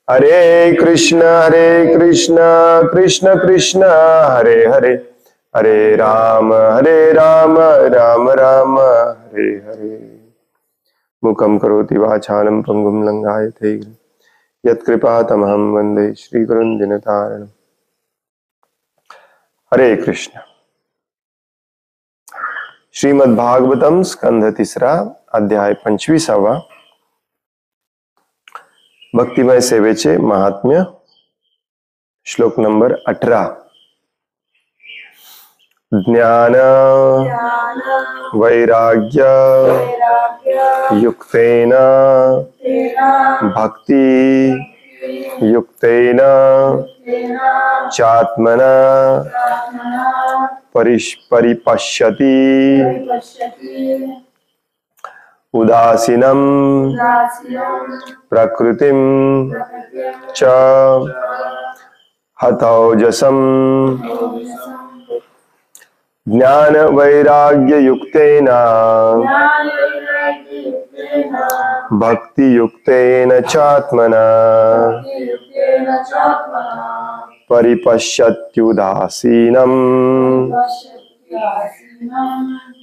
हरे कृष्ण कृष्ण कृष्ण हरे हरे, हरे राम राम राम हरे हरे। मुखं करोति वाचालं पंगुं लंघायते यत्कृपातमहं वन्दे श्रीगुरुं दिनतारिणम्। हरे कृष्ण। श्रीमद्भागवतम स्कंध तिसरा अध्याय 25वा, भक्तिमय सेवेचे महात्म्य, श्लोक नंबर 18। ज्ञान वैराग्य युक्तेन भक्ति युक्तेन चात्मना परिपश्यति उदासीनं प्रकृतिं च हतौजसम्। ज्ञान वैराग्य युक्तेन भक्ति युक्तेन चात्मना परिपश्यत्युदासीनं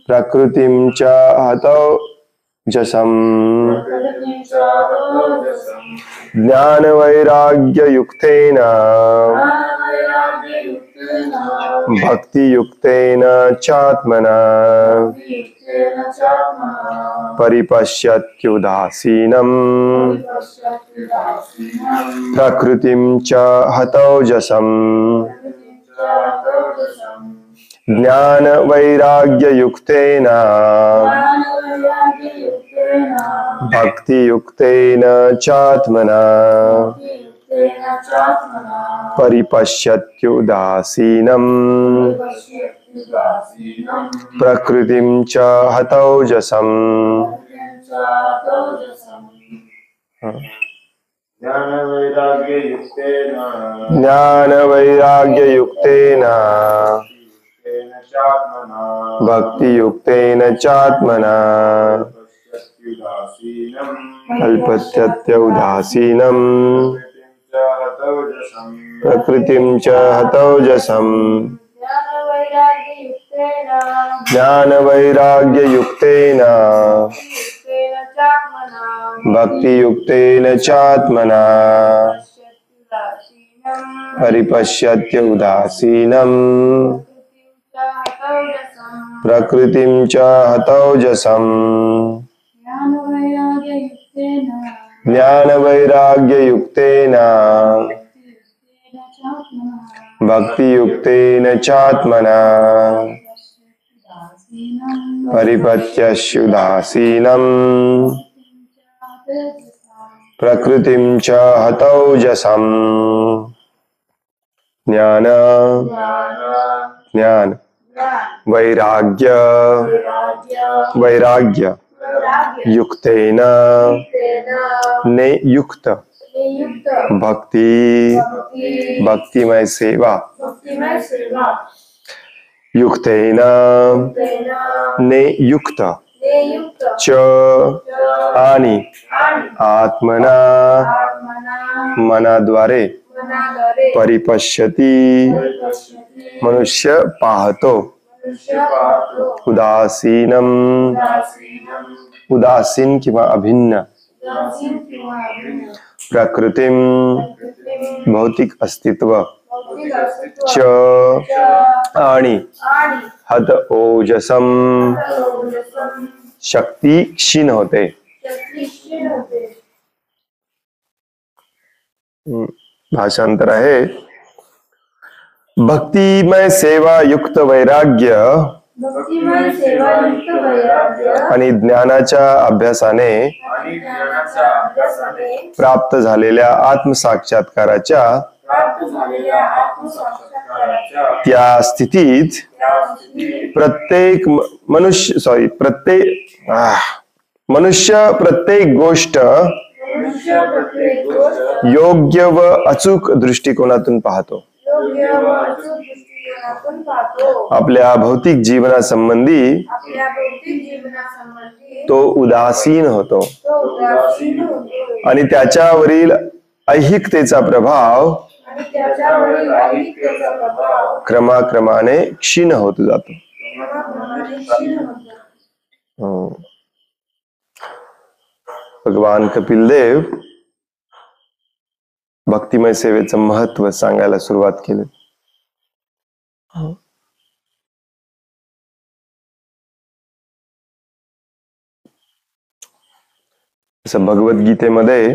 प्रकृतिं च हतौजसम्। ज्ञान वैराग्य युक्तेन भक्ति युक्तेन चात्मना परिपश्यत्युदासीनं प्रकृतिं च हतौजसम्। ज्ञान वैराग्य युक्तेन भक्ति युक्तेन चात्मना परिपश्यत्युदासीनं प्रकृतिं च हतौजसम्। ज्ञान वैराग्य युक्तेन भक्ति युक्तेन चात्मना अल्पत्यत्युदासीनं प्रकृतिं च हतौजसम्। ज्ञान वैराग्य युक्तेन भक्ति युक्तेन चात्मना परिपश्यत्युदासीनं प्रकृतिं च हतौजसम्। ज्ञान वैराग्य युक्तेन भक्ति युक्तेन चात्मना परिपश्यत्युदासीनं प्रकृतिं च हतौजसम्। ज्ञान ज्ञान वैराग्य वैराग्य युक्तेन ने युक्त भक्ति भक्तिमय सेवा युक्तेन ने युक्त च आणि आत्मना मनाद्वारे परिपश्यति मनुष्य पाहतो उदासीनम उदासीन किंवा अभिन्न प्रकृतिम भौतिक अस्तित्व च आणि हत ओजसम शक्ती क्षीण होते। भाषांतर आहे, भक्तिमय सेवा युक्त वैराग्य आणि ज्ञानाच्या अभ्यासाने प्राप्त झालेल्या आत्मसाक्षात्काराच्या त्या स्थितीत प्रत्येक मनुष्य प्रत्येक गोष्ट योग्य व अचूक दृष्टिकोनातून पाहतो। आपल्या भौतिक जीवनासंबंधी तो उदासीन होतो आणि त्याच्यावरील ऐहिकतेचा प्रभाव क्रमाक्रमाने क्षीण होत जातो. भगवान कपिल देव भक्तिमय सेवेचं महत्व सांगायला सुरुवात केली. जसं भगवद्गीतेमध्ये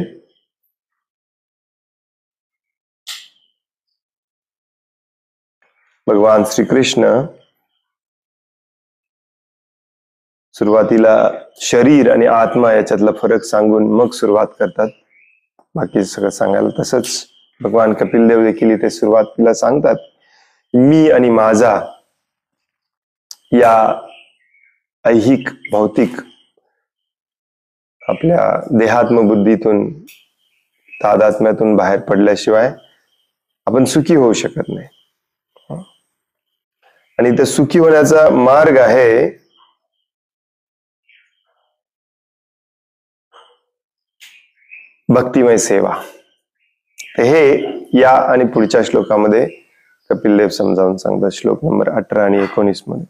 भगवान श्रीकृष्ण सुरुवातीला शरीर आणि आत्मा याच्यातला फरक सांगून मग सुरुवात करतात बाकी सगळं सांगायला. तसंच भगवान कपिल देव देखील इथे सुरुवातीला सांगतात, मी आणि माझा या ऐहिक भौतिक आपल्या देहात्म बुद्धीतून तादात्म्यातून बाहेर पडल्याशिवाय आपण सुखी होऊ शकत नाही. आणि ते सुखी होण्याचा मार्ग आहे भक्तिमय सेवा. हे या आणि पुढच्या श्लोकामध्ये कपिल देव समजावून सांगतात. श्लोक नंबर 18 आणि 19 मध्ये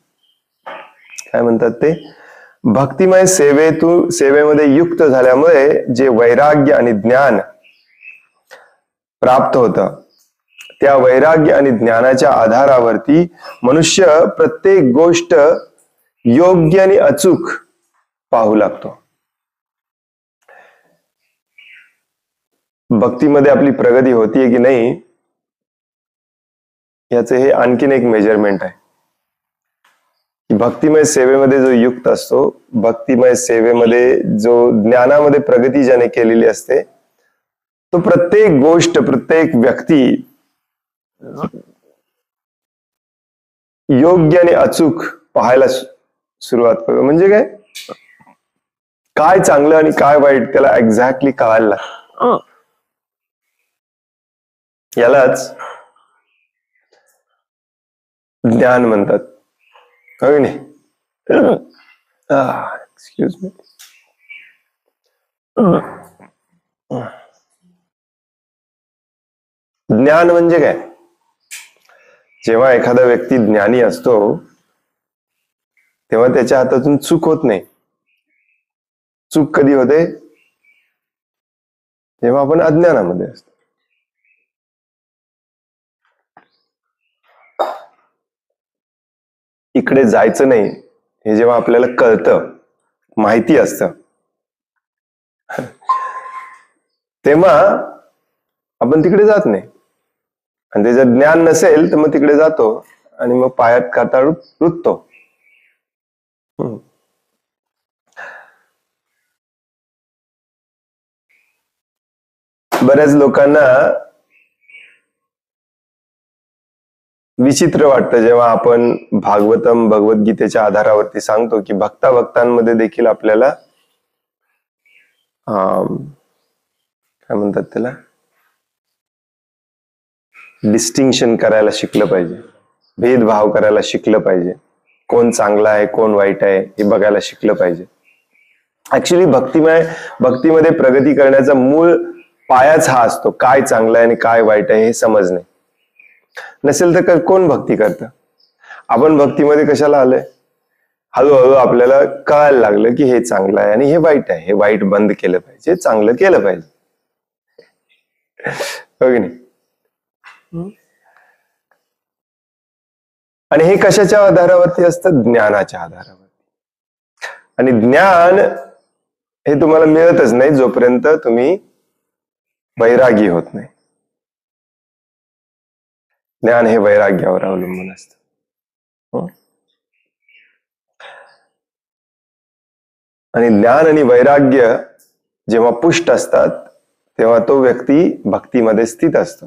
काय म्हणतात ते, भक्तिमय सेवेमध्ये युक्त झाल्यामुळे जे वैराग्य आणि ज्ञान प्राप्त होतं, त्या वैराग्य आणि ज्ञानाच्या आधारावरती मनुष्य प्रत्येक गोष्ट योग्य आणि अचूक पाहू लागतो. भक्तीमध्ये आपली प्रगती होतीये की नाही याचे हे आणखीन एक मेजरमेंट आहे. भक्तिमय सेवेमध्ये जो युक्त असतो, भक्तिमय सेवेमध्ये जो ज्ञानामध्ये प्रगती ज्याने केलेली असते, तो प्रत्येक गोष्ट प्रत्येक व्यक्ती योग्य आणि अचूक पाहायला सुरुवात करतो. म्हणजे काय चांगलं आणि काय वाईट त्याला एक्झॅक्टली कळायला लागतं. यालाच ज्ञान म्हणतात. कळलं नाही? Excuse me. ज्ञान म्हणजे काय? जेव्हा एखादा व्यक्ती ज्ञानी असतो तेव्हा त्याच्या हातातून चूक होत नाही. चूक कधी होते? जेव्हा आपण अज्ञानामध्ये असतो. इकडे जायचं नाही हे जेव्हा आपल्याला कळतं, माहिती असतं, तेव्हा आपण तिकडे जात नाही. आणि ते जर ज्ञान नसेल तर मग तिकडे जातो आणि मग पायात काटा रुततो. बऱ्याच लोकांना विचित्र वाटतं जेव्हा आपण भागवतम भगवद्गीतेच्या आधारावरती सांगतो की भक्तांमध्ये देखील आपल्याला काय म्हणतात त्याला, डिस्टिंक्शन करायला शिकलं पाहिजे, भेदभाव करायला शिकलं पाहिजे, कोण चांगला आहे कोण वाईट आहे हे बघायला शिकलं पाहिजे. ऍक्च्युली भक्तीमध्ये प्रगती करण्याचा मूळ पायाच हा असतो, काय चांगलं आहे आणि काय वाईट आहे हे समजणे. नसेल तर कोण भक्ती करतं? आपण भक्तीमध्ये कशाला आलोय? हळूहळू आपल्याला कळायला लागलं की हे चांगलं आहे आणि हे वाईट आहे, हे वाईट बंद केलं पाहिजे, चांगलं केलं पाहिजे. हो की नाही? आणि हे कशाच्या आधारावरती असतं? ज्ञानाच्या आधारावरती. आणि ज्ञान हे तुम्हाला मिळतच नाही जोपर्यंत तुम्ही वैरागी होत नाही. ज्ञान हे वैराग्यावर अवलंबून असतं. आणि ज्ञान आणि वैराग्य जेव्हा पुष्ट असतात तेव्हा तो व्यक्ती भक्तीमध्ये स्थित असतो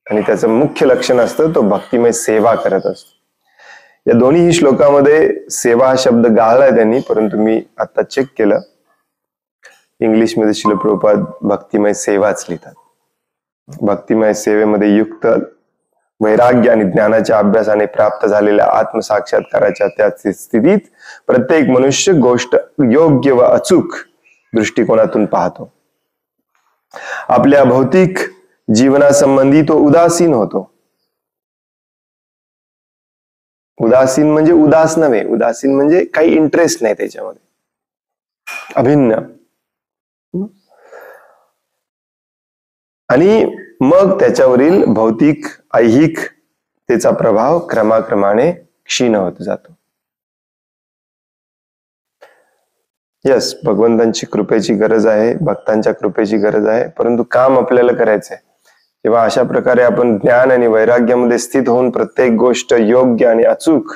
आणि त्याचं मुख्य लक्षण असतं तो भक्तिमय सेवा करत असतो. या दोन्ही श्लोकामध्ये सेवा हा शब्द गाळलाय त्यांनी, परंतु मी आता चेक केलं, इंग्लिशमध्ये श्रील प्रभुपाद भक्तिमय सेवाच लिहितात. भक्तिमय सेवेमध्ये युक्त वैराग्य आणि ज्ञानाच्या अभ्यासाने प्राप्त झालेल्या आत्मसाक्षात्काराच्या त्या स्थितीत प्रत्येक मनुष्य गोष्ट योग्य व अचूक दृष्टिकोनातून पाहतो. आपल्या भौतिक जीवनासंबंधी तो उदासीन होतो. उदासीन म्हणजे उदास नव्हे, उदासीन म्हणजे काही इंटरेस्ट नाही त्याच्यामध्ये, अभिन्न. आणि मग त्याच्यावरील भौतिक ऐहिक त्याचा प्रभाव क्रमाक्रमाने क्षीण होत जातो. यस, भगवंतांची कृपेची गरज आहे, भक्तांच्या कृपेची गरज आहे, परंतु काम आपल्याला करायचंय. जेव्हा अशा प्रकारे आपण ज्ञान आणि वैराग्यामध्ये स्थित होऊन प्रत्येक गोष्ट योग्य आणि अचूक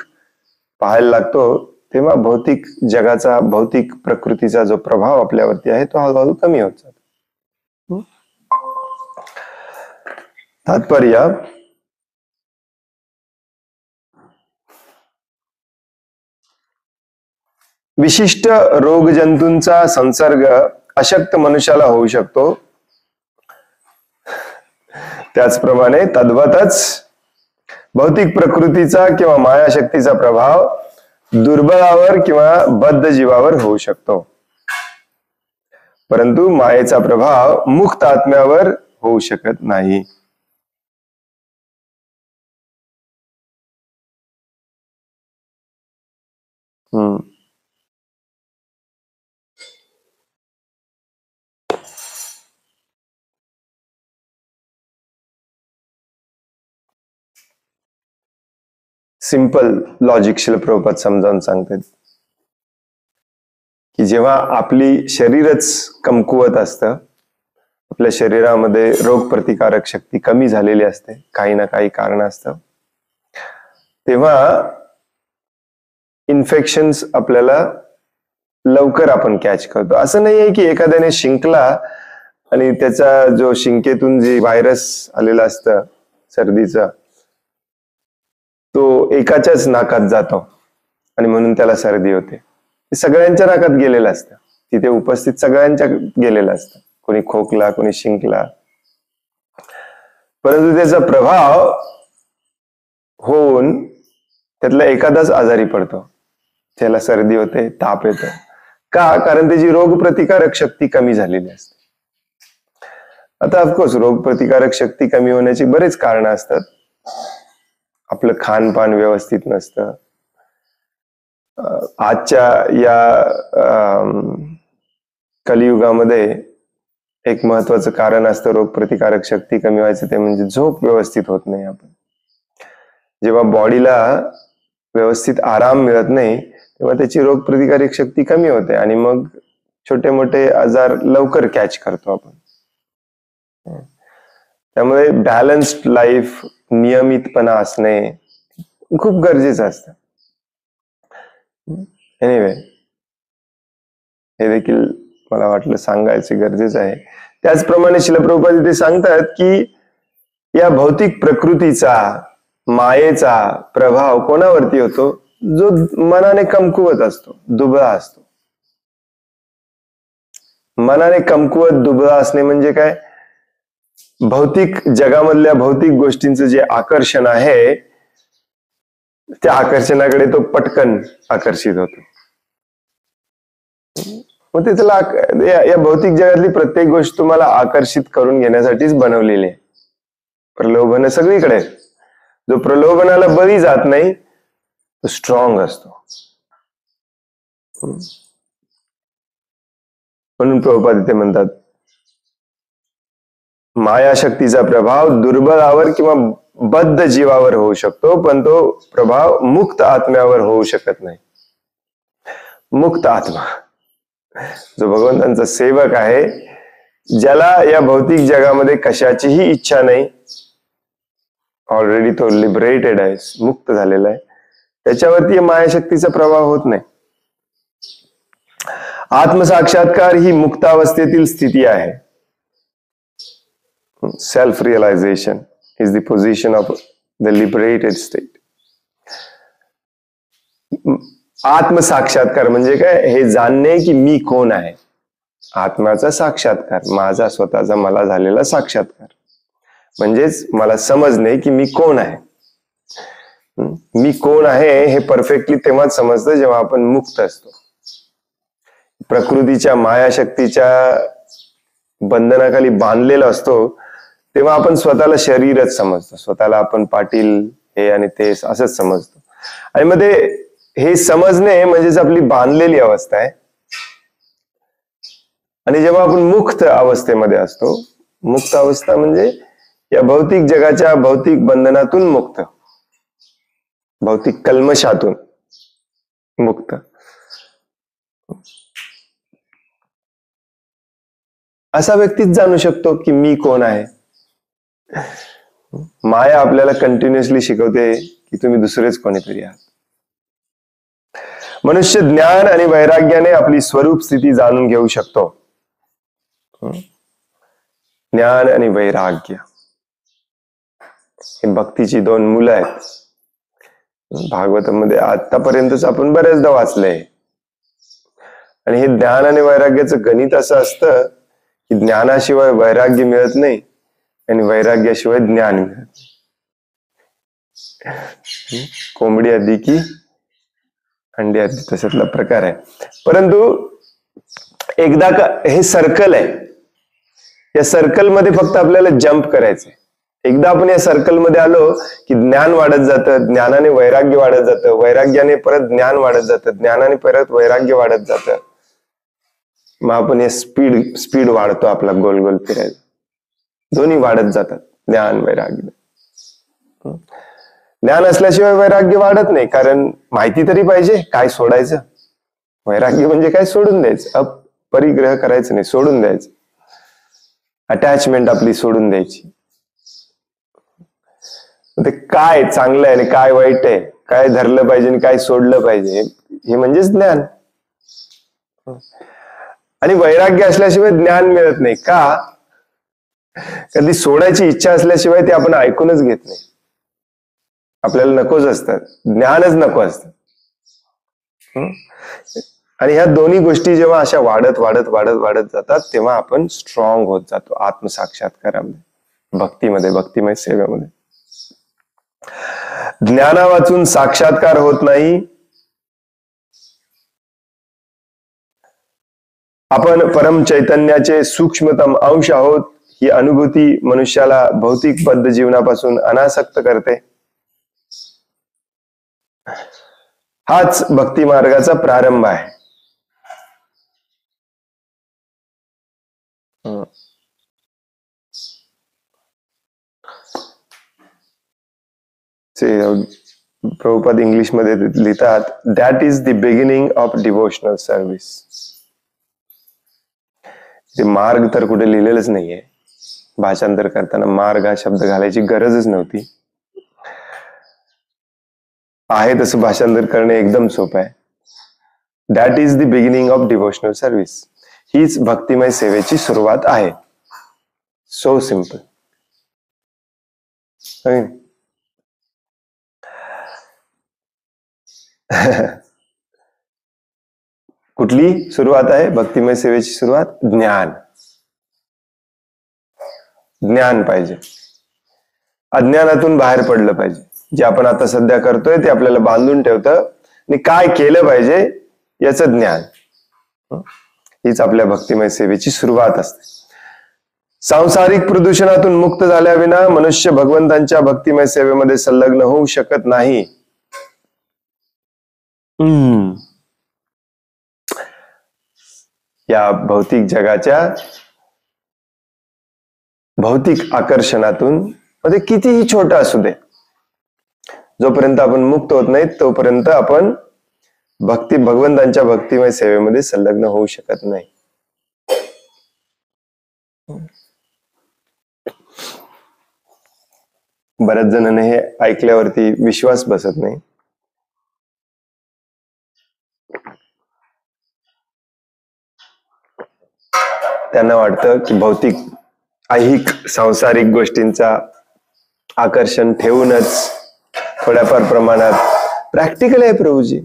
पाहायला लागतो, तेव्हा भौतिक जगाचा, भौतिक प्रकृतीचा जो प्रभाव आपल्यावरती आहे तो हळूहळू कमी होत जातो. तात्पर्य, विशिष्ट रोगजंतूंचा संसर्ग अशक्त मनुष्याला होऊ शकतो, त्याचप्रमाणे तद्वतच भौतिक प्रकृतीचा किंवा मायाशक्तीचा प्रभाव दुर्बळावर किंवा बद्ध जीवावर होऊ शकतो, परंतु मायेचा प्रभाव मुक्त आत्म्यावर होऊ शकत नाही. सिंपल लॉजिक शिल प्रभुपाद समजावून सांगतात की जेव्हा आपली शरीरच कमकुवत असतं, आपल्या शरीरामध्ये रोग प्रतिकारक शक्ती कमी झालेली असते काही ना काही कारण असतं, तेव्हा इन्फेक्शन्स आपल्याला लवकर आपण कॅच करतो. असं नाही आहे की एखाद्याने शिंकला आणि त्याचा जो शिंकेतून जे व्हायरस आलेला असतं सर्दीचा, तो एकाच्याच नाकात जातो आणि म्हणून त्याला सर्दी होते. ते सगळ्यांच्या नाकात गेलेलं असतं, तिथे उपस्थित सगळ्यांच्या गेलेलं असतं, कोणी खोकला, कोणी शिंकला, परंतु त्याचा प्रभाव होऊन त्यातला एखादाच आजारी पडतो, त्याला सर्दी होते, ताप येतो. का? कारण त्याची रोग प्रतिकारक शक्ती कमी झालेली असते. आता ऑफकोर्स रोग प्रतिकारक शक्ती कमी होण्याची बरेच कारण असतात. आपलं खानपान व्यवस्थित नसतं. आजच्या या कलियुगामध्ये एक महत्वाचं कारण असतं रोग प्रतिकारक शक्ती कमी व्हायचं, ते म्हणजे झोप व्यवस्थित होत नाही. आपण जेव्हा बॉडीला व्यवस्थित आराम मिळत नाही तेव्हा त्याची रोग प्रतिकारक शक्ती कमी होते आणि मग छोटे मोठे आजार लवकर कॅच करतो आपण. त्यामुळे बॅलन्स्ड लाईफ, नियमितपणा असणे खूप गरजेचं असतं. एनिवे, हे देखील मला वाटलं सांगायचे गरजेचं आहे. त्याचप्रमाणे श्रील प्रभुपाद इथे सांगतात की या भौतिक प्रकृतीचा, मायेचा प्रभाव कोणावरती होतो? जो मनाने कमकुवत असतो, दुबळा असतो. मनाने कमकुवत, दुबळा असणे म्हणजे काय? भौतिक जगामधल्या भौतिक गोष्टींचं जे आकर्षण आहे त्या आकर्षणाकडे तो पटकन आकर्षित होतो. मग ते त्याला या भौतिक जगातली प्रत्येक गोष्ट तुम्हाला आकर्षित करून घेण्यासाठीच बनवलेली आहे. प्रलोभन सगळीकडे. जो प्रलोभनाला बळी जात नाही तो स्ट्रॉंग असतो. म्हणून प्रभुपाद इथे म्हणतात मायाशक्तीचा प्रभाव दुर्बळावर किंवा बद्ध जीवावर होऊ शकतो, पण तो प्रभाव मुक्त आत्म्यावर होऊ शकत नाही. मुक्त आत्मा जो भगवंतांचा सेवक आहे, ज्याला या भौतिक जगामध्ये कशाचीही इच्छा नाही, ऑलरेडी तो लिबरेटेड आहे, मुक्त झालेला आहे, त्याच्यावरती मायाशक्तीचा प्रभाव होत नाही. आत्मसाक्षात्कार ही मुक्तावस्थेतील स्थिती आहे. Self realisation is the position of the liberated state. आत्मसाक्षात्कार म्हणजे काय? हे जाणणे की मी कोण आहे. आत्म्याचा साक्षात्कार, माझा स्वतःचा मला झालेला साक्षात्कार, म्हणजेच मला समजणे की मी कोण आहे. मी कोण आहे हे परफेक्टली तेव्हाच समजतं जेव्हा आपण मुक्त असतो. प्रकृतीच्या मायाशक्तीच्या बंधनाखाली बांधलेला असतो तेव्हा आपण स्वतःला शरीरच समजतो, स्वतःला आपण पाटील हे आणि ते असंच समजतो. आणि मग हे समजणे म्हणजेच आपली बांधलेली अवस्था आहे. आणि जेव्हा आपण मुक्त अवस्थेमध्ये असतो, मुक्त अवस्था म्हणजे या भौतिक जगाच्या भौतिक बंधनातून मुक्त, भौतिक कल्मशातून मुक्त, असा व्यक्तीच जाणू शकतो की मी कोण आहे. माया आपल्याला कंटिन्युअसली शिकवते की तुम्ही दुसरेच कोणीतरी आहात. मनुष्य ज्ञान आणि वैराग्याने आपली स्वरूप स्थिती जाणून घेऊ शकतो. ज्ञान आणि वैराग्य हे भक्तीची दोन मुलं आहेत. भागवतामध्ये आतापर्यंतच आपण बरेचदा वाचलंय. आणि हे ज्ञान आणि वैराग्याचं गणित असं असतं की ज्ञानाशिवाय वैराग्य मिळत नाही आणि वैराग्याशिवाय ज्ञान मिळत नाही. कोंबडी आधी की अंडी आधी, तशातला प्रकार आहे. परंतु एकदा का हे सर्कल आहे, या सर्कल मध्ये फक्त आपल्याला जंप करायचंय. एकदा आपण या सर्कल मध्ये आलो की ज्ञान वाढत जातं, ज्ञानाने वैराग्य वाढत जातं, वैराग्याने परत ज्ञान वाढत जातं, ज्ञानाने परत वैराग्य वाढत जातं. मग आपण हे स्पीड वाढतो आपला गोल गोल फिरायला. दोन्ही वाढत जातात, ज्ञान वैराग्य. ज्ञान असल्याशिवाय वैराग्य वाढत नाही, कारण माहिती तरी पाहिजे काय सोडायचं. वैराग्य म्हणजे काय, सोडून द्यायचं, अपरिग्रह करायचं नाही, सोडून द्यायचं. अटॅचमेंट आपली सोडून द्यायची. ते काय चांगलं आहे आणि काय वाईट आहे, काय धरलं पाहिजे आणि काय सोडलं पाहिजे, हे म्हणजेच ज्ञान. आणि वैराग्य असल्याशिवाय ज्ञान मिळत नाही. का? कधी सोडायची इच्छा असल्याशिवाय ते आपण ऐकूनच घेत नाही. आपल्याला नकोच असतात, ज्ञानच नको असतं. आणि ह्या दोन्ही गोष्टी जेव्हा अशा वाढत वाढत वाढत वाढत जातात तेव्हा आपण स्ट्रॉंग होत जातो आत्मसाक्षात्कारामध्ये, भक्तीमध्ये, भक्तिमय सेवेमध्ये. ज्ञाना वाचून साक्षात्कार होत नाही. आपण परम चैतन्याचे सूक्ष्मतम अंश आहोत ही अनुभूती मनुष्याला भौतिक बद्ध जीवनापासून अनासक्त करते. हाच भक्ती मार्गाचा प्रारंभ आहे. प्रभुपाद इंग्लिश मध्ये लिहितात, that is the beginning of devotional service. ते मार्ग तर कुठे लिहिलेलंच नाहीये. भाषांतर करताना मार्ग हा शब्द घालायची गरजच नव्हती. आहे तसं भाषांतर करणे एकदम सोपं आहे. That is the beginning of devotional service. हीच भक्तिमय सेवेची सुरुवात आहे. So simple. कुठली सुरुवात आहे भक्तिमय सेवेची सुरुवात? ज्ञान. ज्ञान पाहिजे, अज्ञानातून बाहेर पडलं पाहिजे. जे आपण आता सध्या करतोय ते आपल्याला बांधून ठेवतं आणि काय केलं पाहिजे याचं ज्ञान. हीच आपल्या भक्तिमय सेवेची सुरुवात असते. सांसारिक प्रदूषणातून मुक्त झाल्याविना मनुष्य भगवंतांच्या भक्तिमय सेवेमध्ये संलग्न होऊ शकत नाही. या भौतिक जगाच्या भौतिक आकर्षणातून मध्ये कितीही छोटा असू दे, जोपर्यंत आपण मुक्त होत नाही तोपर्यंत आपण भगवंतांच्या भक्तिमय सेवेमध्ये संलग्न होऊ शकत नाही. बऱ्याच जणांना हे ऐकल्यावरती विश्वास बसत नाही. त्यांना वाटतं की भौतिक ऐहिक सांसारिक गोष्टींचा आकर्षण ठेवूनच थोड्याफार प्रमाणात प्रॅक्टिकली आहे प्रभूजी.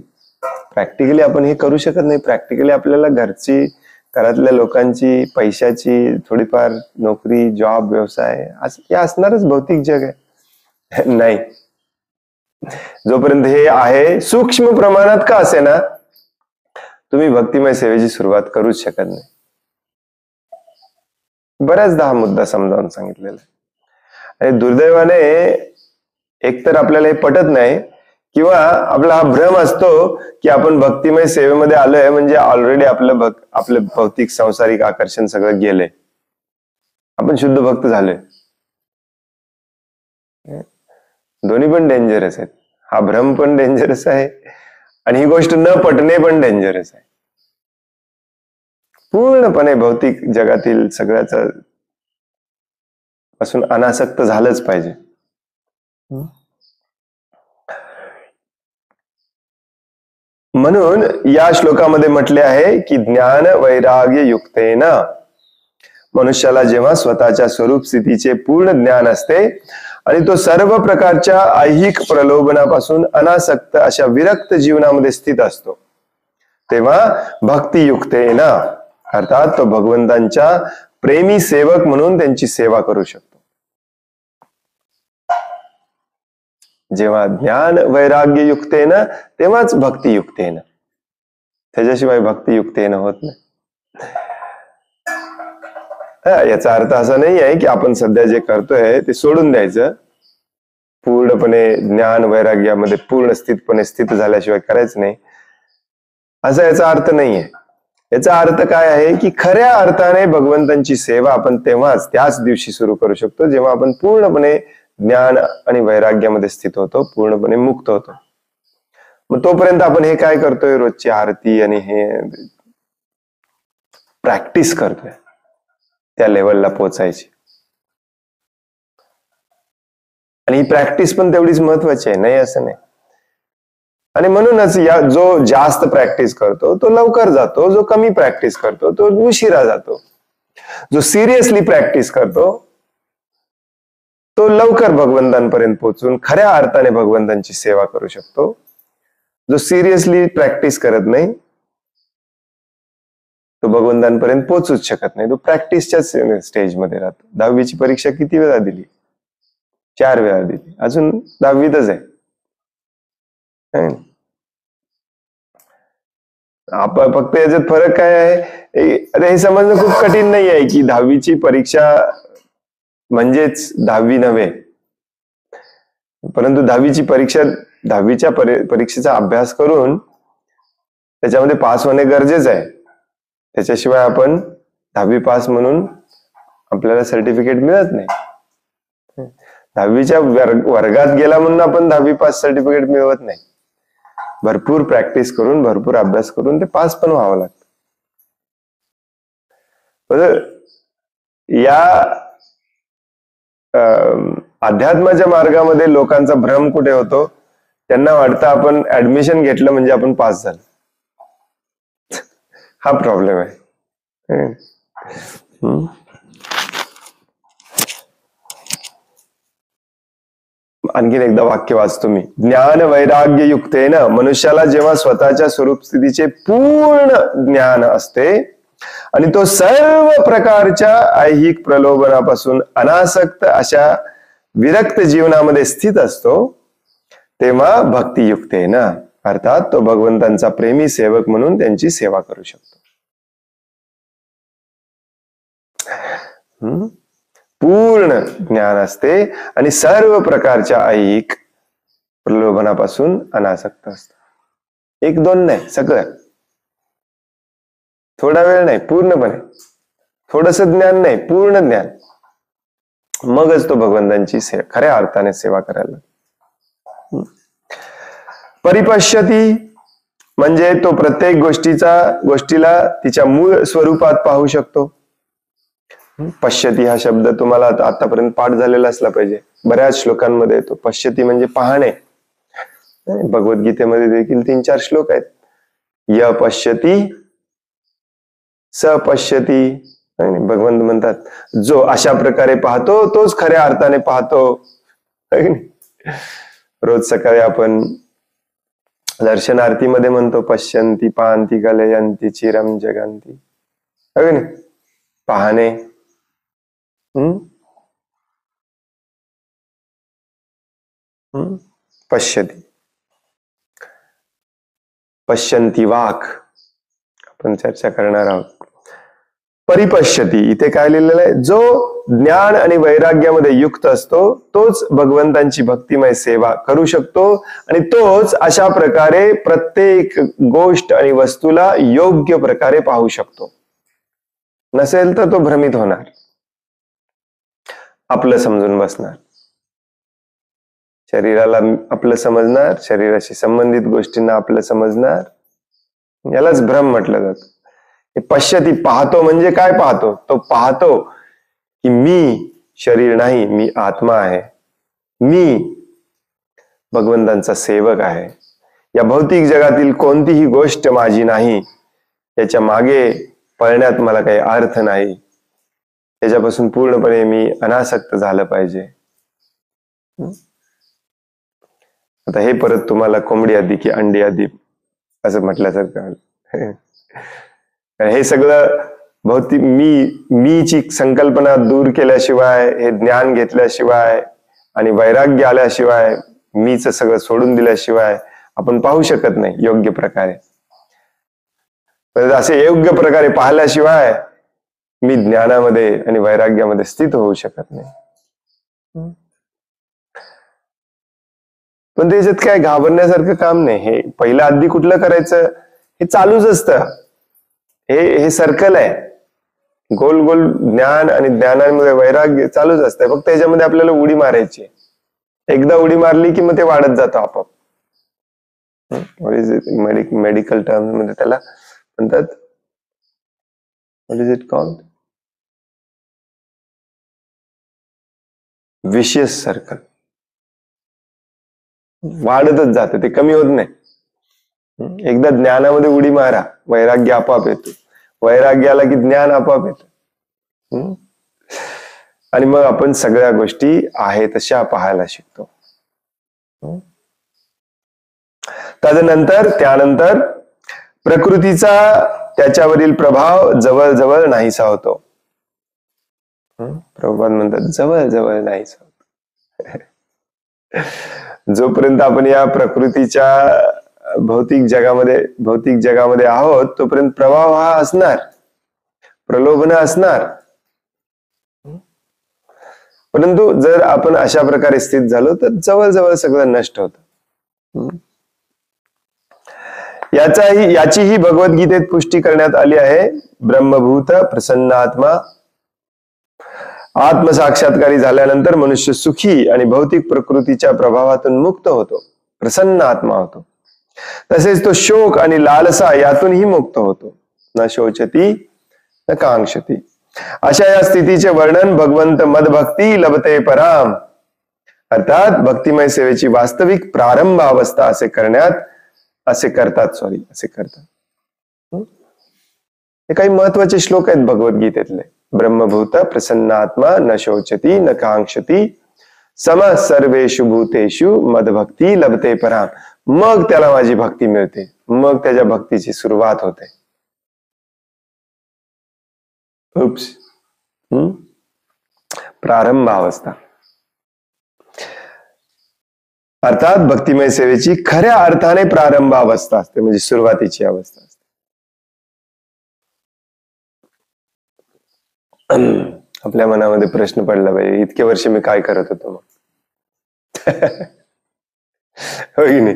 प्रॅक्टिकली आपण हे करू शकत नाही. प्रॅक्टिकली आपल्याला घरातल्या लोकांची, पैशाची, थोडीफार नोकरी, जॉब, व्यवसाय हे असणारच भौतिक जग आहे. नाही, जोपर्यंत हे आहे सूक्ष्म प्रमाणात का असे ना, तुम्ही भक्तिमय सेवेची सुरुवात करूच शकत नाही. बऱ्याचदा हा मुद्दा समजावून सांगितलेला आहे. आणि दुर्दैवाने एकतर आपल्याला हे पटत नाही, किंवा आपला हा भ्रम असतो की आपण भक्तिमय सेवेमध्ये आलोय म्हणजे ऑलरेडी आपलं भौतिक सांसारिक आकर्षण सगळं गेलंय, आपण शुद्ध भक्त झालोय. दोन्ही पण डेंजरस आहेत. हा भ्रम पण डेंजरस आहे आणि ही गोष्ट न पटणे पण डेंजरस आहे. पूर्णपणे भौतिक जगातील सगळ्याच पासून अनासक्त झालंच पाहिजे. म्हणून या श्लोकामध्ये म्हटले आहे की ज्ञान वैराग्य युक्तेन, मनुष्याला जेव्हा स्वतःच्या स्वरूप स्थितीचे पूर्ण ज्ञान असते आणि तो सर्व प्रकारच्या ऐहिक प्रलोभनापासून अनासक्त अशा विरक्त जीवनामध्ये स्थित असतो, तेव्हा भक्तियुक्तेन अर्थात तो भगवंतांच्या प्रेमी सेवक म्हणून त्यांची सेवा करू शकतो. जेव्हा ज्ञान वैराग्य युक्तेन तेव्हाच भक्तियुक्तेन, त्याच्याशिवाय भक्तियुक्तेन होत नाही. याचा अर्थ असा नाही आहे की आपण सध्या जे करतोय ते सोडून द्यायचं, पूर्णपणे ज्ञान वैराग्यामध्ये पूर्ण स्थित झाल्याशिवाय करायचं नाही, असा याचा अर्थ नाहीये. याचा अर्थ काय आहे की खऱ्या अर्थाने भगवंतांची सेवा आपण तेव्हाच त्याच दिवशी सुरू करू शकतो जेव्हा आपण पूर्णपणे ज्ञान आणि वैराग्यामध्ये स्थित होतो, पूर्णपणे मुक्त होतो. मग तोपर्यंत आपण हे काय करतोय, रोजची आरती आणि हे प्रॅक्टिस करतोय त्या लेवलला पोहोचायची. आणि ही प्रॅक्टिस पण तेवढीच महत्वाची आहे, नाही असं नाही. आणि म्हणूनच जो जास्त प्रॅक्टिस करतो तो लवकर जातो, जो कमी प्रॅक्टिस करतो तो उशिरा जातो. जो सिरियसली प्रॅक्टिस करतो तो लवकर भगवंतांपर्यंत पोहोचून खऱ्या अर्थाने भगवंतांची सेवा करू शकतो. जो सिरियसली प्रॅक्टिस करत नाही तो भगवंतांपर्यंत पोहोचूच शकत नाही, तो प्रॅक्टिसच्या स्टेजमध्ये राहतो. 10वीची परीक्षा किती वेळा दिली? 4 वेळा दिली, अजून 10वीतच आहे. आपण फक्त याच्यात फरक काय आहे, अरे हे समजणं खूप कठीण नाही आहे की 10वीची परीक्षा म्हणजेच 10वी नव्हे, परंतु 10वीच्या परीक्षेचा अभ्यास करून त्याच्यामध्ये पास होणे गरजेचं आहे. त्याच्याशिवाय आपण 10वी पास म्हणून आपल्याला सर्टिफिकेट मिळत नाही. 10वीच्या वर्गात गेला म्हणून आपण 10वी पास सर्टिफिकेट मिळवत नाही. भरपूर प्रॅक्टिस करून, भरपूर अभ्यास करून ते पास पण व्हावं लागतं. या अध्यात्माच्या मार्गामध्ये लोकांचा भ्रम कुठे होतो, त्यांना वाटतं आपण ऍडमिशन घेतलं म्हणजे आपण पास झालो. हा प्रॉब्लेम आहे. आणखीन एकदा वाक्य वाचतो मी. ज्ञान वैराग्य युक्तेन, मनुष्याला जेव्हा स्वतःच्या स्वरूप स्थितीचे पूर्ण ज्ञान असते आणि तो सर्व प्रकारच्या ऐहिक प्रलोभनापासून अनासक्त अशा विरक्त जीवनामध्ये स्थित असतो, तेव्हा भक्तियुक्तेन अर्थात तो भगवंतांचा प्रेमी सेवक म्हणून त्यांची सेवा करू शकतो. पूर्ण ज्ञान असते आणि सर्व प्रकारच्या ऐहिक प्रलोभनापासून अनासक्त असतो. 1-2 नाही, सगळं. थोडा वेळ नाही, पूर्णपणे. थोडस ज्ञान नाही, पूर्ण ज्ञान. मगच तो भगवंतांची खऱ्या अर्थाने सेवा करायला. परिपश्यती म्हणजे तो प्रत्येक गोष्टीला तिच्या मूळ स्वरूपात पाहू शकतो. पश्यती हा शब्द तुम्हाला आतापर्यंत पाठ झालेला असला पाहिजे. बऱ्याच श्लोकांमध्ये येतो. पश्यती म्हणजे पाहणे. भगवद्गीतेमध्ये देखील 3-4 श्लोक आहेत. य पश्यती स पश्यती. भगवंत म्हणतात जो अशा प्रकारे पाहतो तोच खऱ्या अर्थाने पाहतो. रोज सकाळी आपण दर्शन आरतीमध्ये म्हणतो पश्यंती पाहंती कलयंती चिरम जगंती. पाहणे. पश्यती. पश्यंती वाक आपण चर्चा करणार आहोत. परिपश्यती, इथे काय लिहिलेलं आहे, जो ज्ञान आणि वैराग्यामध्ये युक्त असतो तोच भगवंतांची भक्तिमय सेवा करू शकतो आणि तोच अशा प्रकारे प्रत्येक गोष्ट आणि वस्तूला योग्य प्रकारे पाहू शकतो. नसेल तर तो भ्रमित होणार, आपलं समजून बसणार, शरीराला आपलं समजणार, शरीराशी संबंधित गोष्टींना आपलं समजणार. यालाच भ्रम म्हटलं जातं. पश्यती, पाहतो म्हणजे काय पाहतो, तो पाहतो की मी शरीर नाही, मी आत्मा आहे, मी भगवंतांचा सेवक आहे, या भौतिक जगातील कोणतीही गोष्ट माझी नाही, याच्या मागे पळण्यात मला काही अर्थ नाही, त्याच्यापासून पूर्णपणे मी अनासक्त झालं पाहिजे. आता हे परत तुम्हाला कोंबडी आधी की अंडी आधी असं म्हटल्यासारखं. हे सगळं भौतिक मीची संकल्पना दूर केल्याशिवाय, हे ज्ञान घेतल्याशिवाय आणि वैराग्य आल्याशिवाय, मीच सगळं सोडून दिल्याशिवाय आपण पाहू शकत नाही योग्य प्रकारे. असे योग्य प्रकारे पाहिल्याशिवाय मी ज्ञानामध्ये आणि वैराग्यामध्ये स्थित होऊ शकत नाही. पण त्याच्यात काय घाबरण्यासारखं काम नाही. हे पहिलं आधी कुठलं करायचं, हे चालूच असतं. हे सर्कल आहे, गोल गोल ज्ञान आणि ज्ञानामध्ये वैराग्य चालूच असतं. फक्त याच्यामध्ये आपल्याला उडी मारायची. एकदा उडी मारली की मग ते वाढत जातं आपोआप. मेडिकल टर्म मध्ये त्याला म्हणतात, what is it called, vicious circle. वाढतच जातं, ते कमी होत नाही. एकदा ज्ञानामध्ये उडी मारा, वैराग्य आपोआप येतो. वैराग्याला की ज्ञान आपोआप येतं आणि मग आपण सगळ्या गोष्टी आहे तशा पाहायला शिकतो. त्यानंतर प्रकृतीचा त्याच्यावरील प्रभाव जवळजवळ नाहीसा होतो. प्रभुपाद म्हणतात जवळजवळ नाहीसा होतो. जोपर्यंत आपण या प्रकृतीच्या भौतिक जगामध्ये आहोत तोपर्यंत प्रभाव हा असणार, प्रलोभन असणार. परंतु जर आपण अशा प्रकारे स्थित झालो तर जवळजवळ सगळं नष्ट होतं. याचीही भगवद्गीतेत पुष्टी करण्यात आली आहे. ब्रह्मभूत प्रसन्नात्मा, आत्मसाक्षात्कारी झाल्यानंतर मनुष्य सुखी आणि भौतिक प्रकृतीच्या प्रभावातून मुक्त होतो, प्रसन्न आत्मा होतो. तसेच तो शोक आणि लालसा यातूनही मुक्त होतो. न शोचती न कांक्षती. अशा या स्थितीचे वर्णन भगवंत मदभक्ती लभते पराम, अर्थात भक्तिमय सेवेची वास्तविक प्रारंभ अवस्था असे करतात. हे काही महत्वाचे श्लोक आहेत भगवद्गीतेतले. ब्रह्मभूत प्रसन्नात्मा न शोचती न कांक्षती सम सर्वेषु भूतेषु मदभक्ती लभते पराम. मग त्याला माझी भक्ती मिळते, मग त्याच्या भक्तीची सुरुवात होते. प्रारंभ अवस्था, अर्थात भक्तिमय सेवेची खऱ्या अर्थाने प्रारंभ अवस्था असते, म्हणजे सुरुवातीची अवस्था असते. आपल्या मनामध्ये प्रश्न पडला पाहिजे, इतके वर्ष मी काय करत होतो मग. हो की नाही?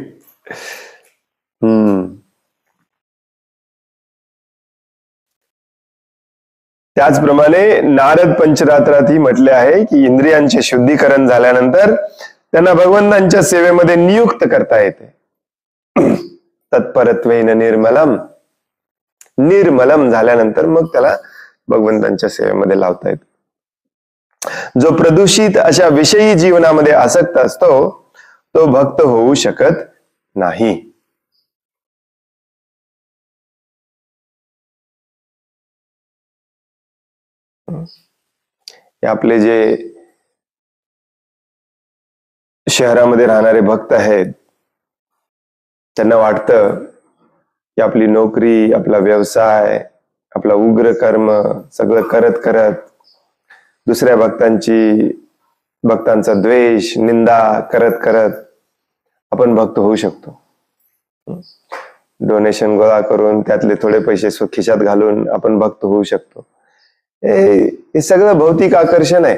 त्याचप्रमाणे नारद पंचरात्रातही म्हटले आहे की इंद्रियांचे शुद्धीकरण झाल्यानंतर त्यांना भगवंतांच्या सेवेमध्ये नियुक्त करता येते. तत्परत्वेन निर्मलम झाल्यानंतर मग त्याला भगवंतांच्या सेवेमध्ये लावता येते. जो प्रदूषित अशा विषयी जीवनामध्ये आसक्त असतो तो भक्त होऊ शकत नाही. आपले जे शहरामध्ये राहणारे भक्त आहेत त्यांना वाटतं की आपली नोकरी, आपला व्यवसाय, आपला उग्र कर्म सगळं करत करत दुसऱ्या भक्तांचा द्वेष, निंदा करत करत आपण भक्त होऊ शकतो. डोनेशन गोळा करून त्यातले थोडे पैसे खिशात घालून आपण भक्त होऊ शकतो. हे सगळं भौतिक आकर्षण आहे.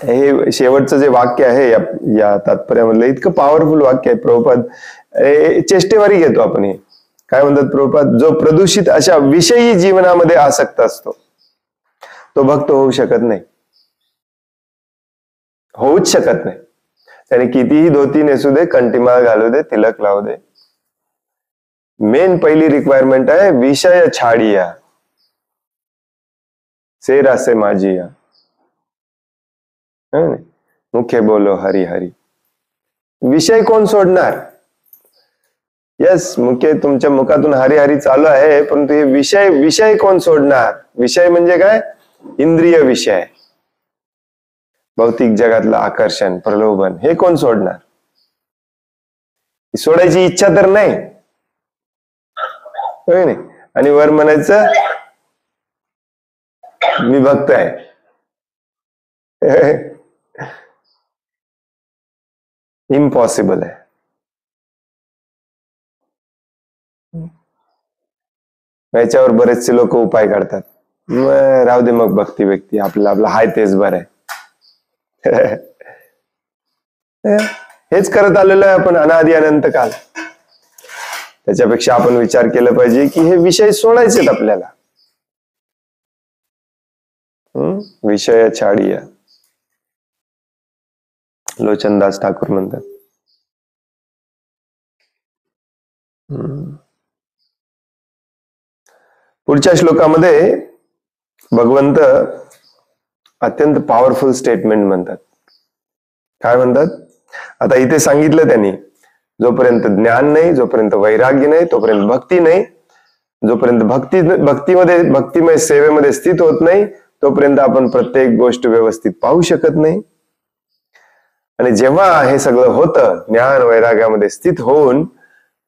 हे शेवटचं जे वाक्य आहे या तात्पर्यामधलं इतकं पॉवरफुल वाक्य आहे. प्रभुपाद चेष्टेवारी घेतो आपण. हे काय म्हणतात प्रभुपाद, जो प्रदूषित अशा विषयी जीवनामध्ये आसक्त असतो तो भक्त होऊ शकत नाही, होऊच शकत नाही. त्याने कितीही धोती नेसू दे, कंठीमाळ घालू दे, तिलक लावू दे, मेन पहिली रिक्वायरमेंट आहे विषय छाडिया से रासे माझिया. मुख्य बोलो हरी हरी. विषय कोण सोडणार? यस, मुख्य तुमच्या मुखातून हरी हरी चालू आहे, परंतु हे विषय कोण सोडणार? विषय म्हणजे काय? इंद्रिय विषय, भौतिक जगातलं आकर्षण, प्रलोभन, हे कोण सोडणार? सोडायची इच्छा तर नाही, होय नाही. आणि वर म्हणायचं मी भक्त आहे. इम्पॉसिबल आहे. याच्यावर बरेचसे लोक उपाय काढतात. राहू दे मग भक्ती व्यक्ती, आपलं हाय तेच बरं आहे. हेच करत आलेलो आहे आपण अनादि अनंत काल. त्याच्यापेक्षा आपण विचार केला पाहिजे की हे विषय सोडायचेत आपल्याला. विषय छाडिया, लोचनदास ठाकूर म्हणतात. पुढच्या श्लोकामध्ये भगवंत अत्यंत पॉवरफुल स्टेटमेंट म्हणतात. काय म्हणतात? आता इथे सांगितलं त्यांनी, जोपर्यंत ज्ञान नाही, जोपर्यंत वैराग्य नाही, तोपर्यंत भक्ती नाही. जोपर्यंत भक्तिमय सेवेमध्ये स्थित होत नाही, तोपर्यंत आपण प्रत्येक गोष्ट व्यवस्थित पाहू शकत नाही. आणि जेव्हा हे सगळं होतं, ज्ञान वैराग्यामध्ये स्थित होऊन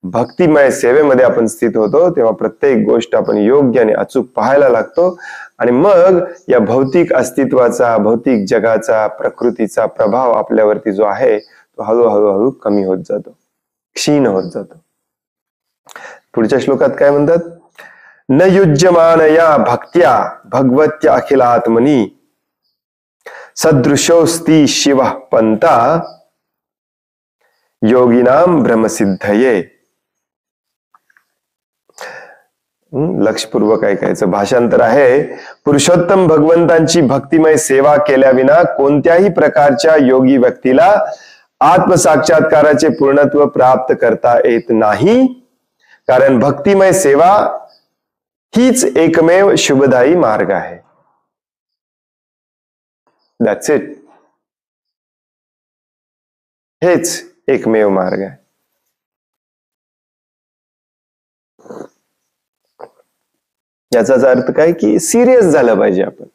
भक्तिमय सेवेमध्ये आपण स्थित होतो, तेव्हा प्रत्येक गोष्ट आपण योग्य आणि अचूक पाहायला लागतो. आणि मग या भौतिक अस्तित्वाचा, भौतिक जगाचा, प्रकृतीचा प्रभाव आपल्यावरती जो आहे तो हळूहळू कमी होत जातो, क्षीण होत जातो. पुढच्या श्लोकात काय म्हणतात? न युज्यमानया भक्त्या भगवत्या अखिलात्मनी सदृशोस्ति शिव पंता योगिनाम ब्रह्मसिद्धये. लक्षपूर्वक ऐकायचं. भाषांतर आहे, पुरुषोत्तम भगवंतांची भक्तिमय सेवा केल्याविना कोणत्याही प्रकारच्या योगी व्यक्तीला आत्मसाक्षात्काराचे पूर्णत्व प्राप्त करता येत नाही. कारण भक्तिमय सेवा हीच एकमेव शुभदायी मार्ग आहे. That's it. हेच एकमेव मार्ग आहे. याचाच अर्थ काय की सिरियस झालं पाहिजे आपण.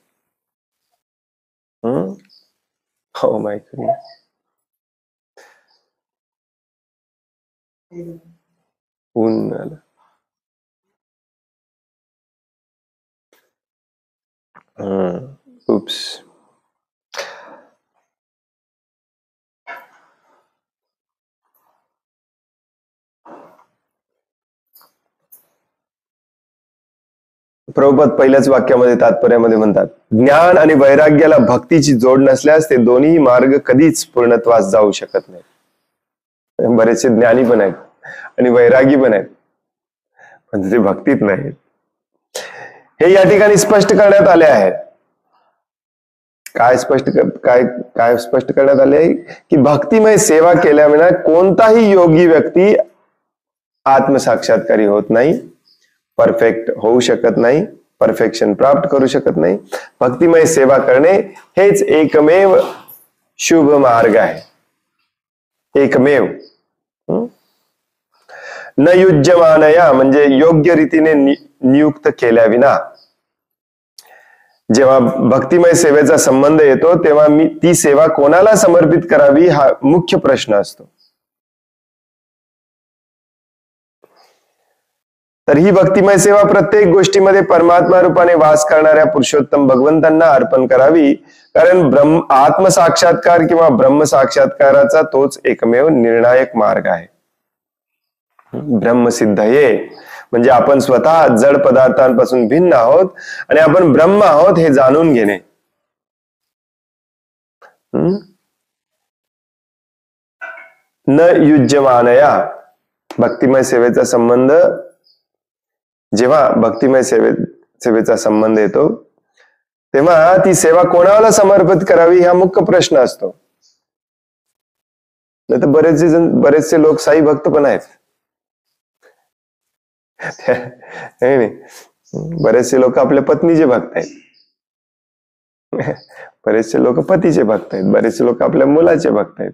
हो माय गॉड. ऊन आलं. उप्स. प्रभुपाद पहिल्याच वाक्यामध्ये तात्पर्यामध्ये म्हणतात, ज्ञान आणि वैराग्याला भक्तीची जोड नसल्यास ते दोन्ही मार्ग कधीच पूर्णत्वास जाऊ शकत नाही. बरेचसे ज्ञानी पण आहेत आणि वैरागी पण आहेत, पण ते भक्तीत नाहीत. हे या ठिकाणी स्पष्ट करण्यात आले आहे. काय स्पष्ट करण्यात आले आहे की भक्तिमय सेवा केल्याविना कोणताही योगी व्यक्ती आत्मसाक्षात्कारी होत नाही, परफेक्ट होऊ शकत नाही, परफेक्शन प्राप्त करू शकत नाही. भक्तिमय सेवा करणे हेच एकमेव शुभ मार्ग आहे. एकमेव. न युज्यमानया म्हणजे योग्य रीतीने नियुक्त केल्याविना. जेव्हा भक्तिमय सेवेचा संबंध येतो तेव्हा ती सेवा कोणाला समर्पित करावी हा मुख्य प्रश्न असतो. तर ही भक्तिमय सेवा प्रत्येक गोष्टीमध्ये परमात्मा रूपाने वास करणाऱ्या पुरुषोत्तम भगवंतांना अर्पण करावी. कारण आत्मसाक्षात्कार किंवा ब्रह्मसाक्षात्काराचा तोच एकमेव निर्णायक मार्ग आहे. ब्रह्मसिद्धये म्हणजे आपण स्वतः जड पदार्थांपासून भिन्न आहोत आणि आपण ब्रह्म आहोत हे जाणून घेणे. न युज्यमानया, भक्तिमय सेवेचा संबंध, जेव्हा भक्तिमय सेवेचा संबंध येतो तेव्हा ती सेवा कोणाला समर्पित करावी हा मुख्य प्रश्न असतो. नाही तर बरेचसे लोक साई भक्त पण आहेत. नाही, बरेचसे लोक आपल्या पत्नीचे भक्त आहेत, बरेचसे लोक पतीचे भक्त आहेत, बरेचसे लोक आपल्या मुलाचे भक्त आहेत,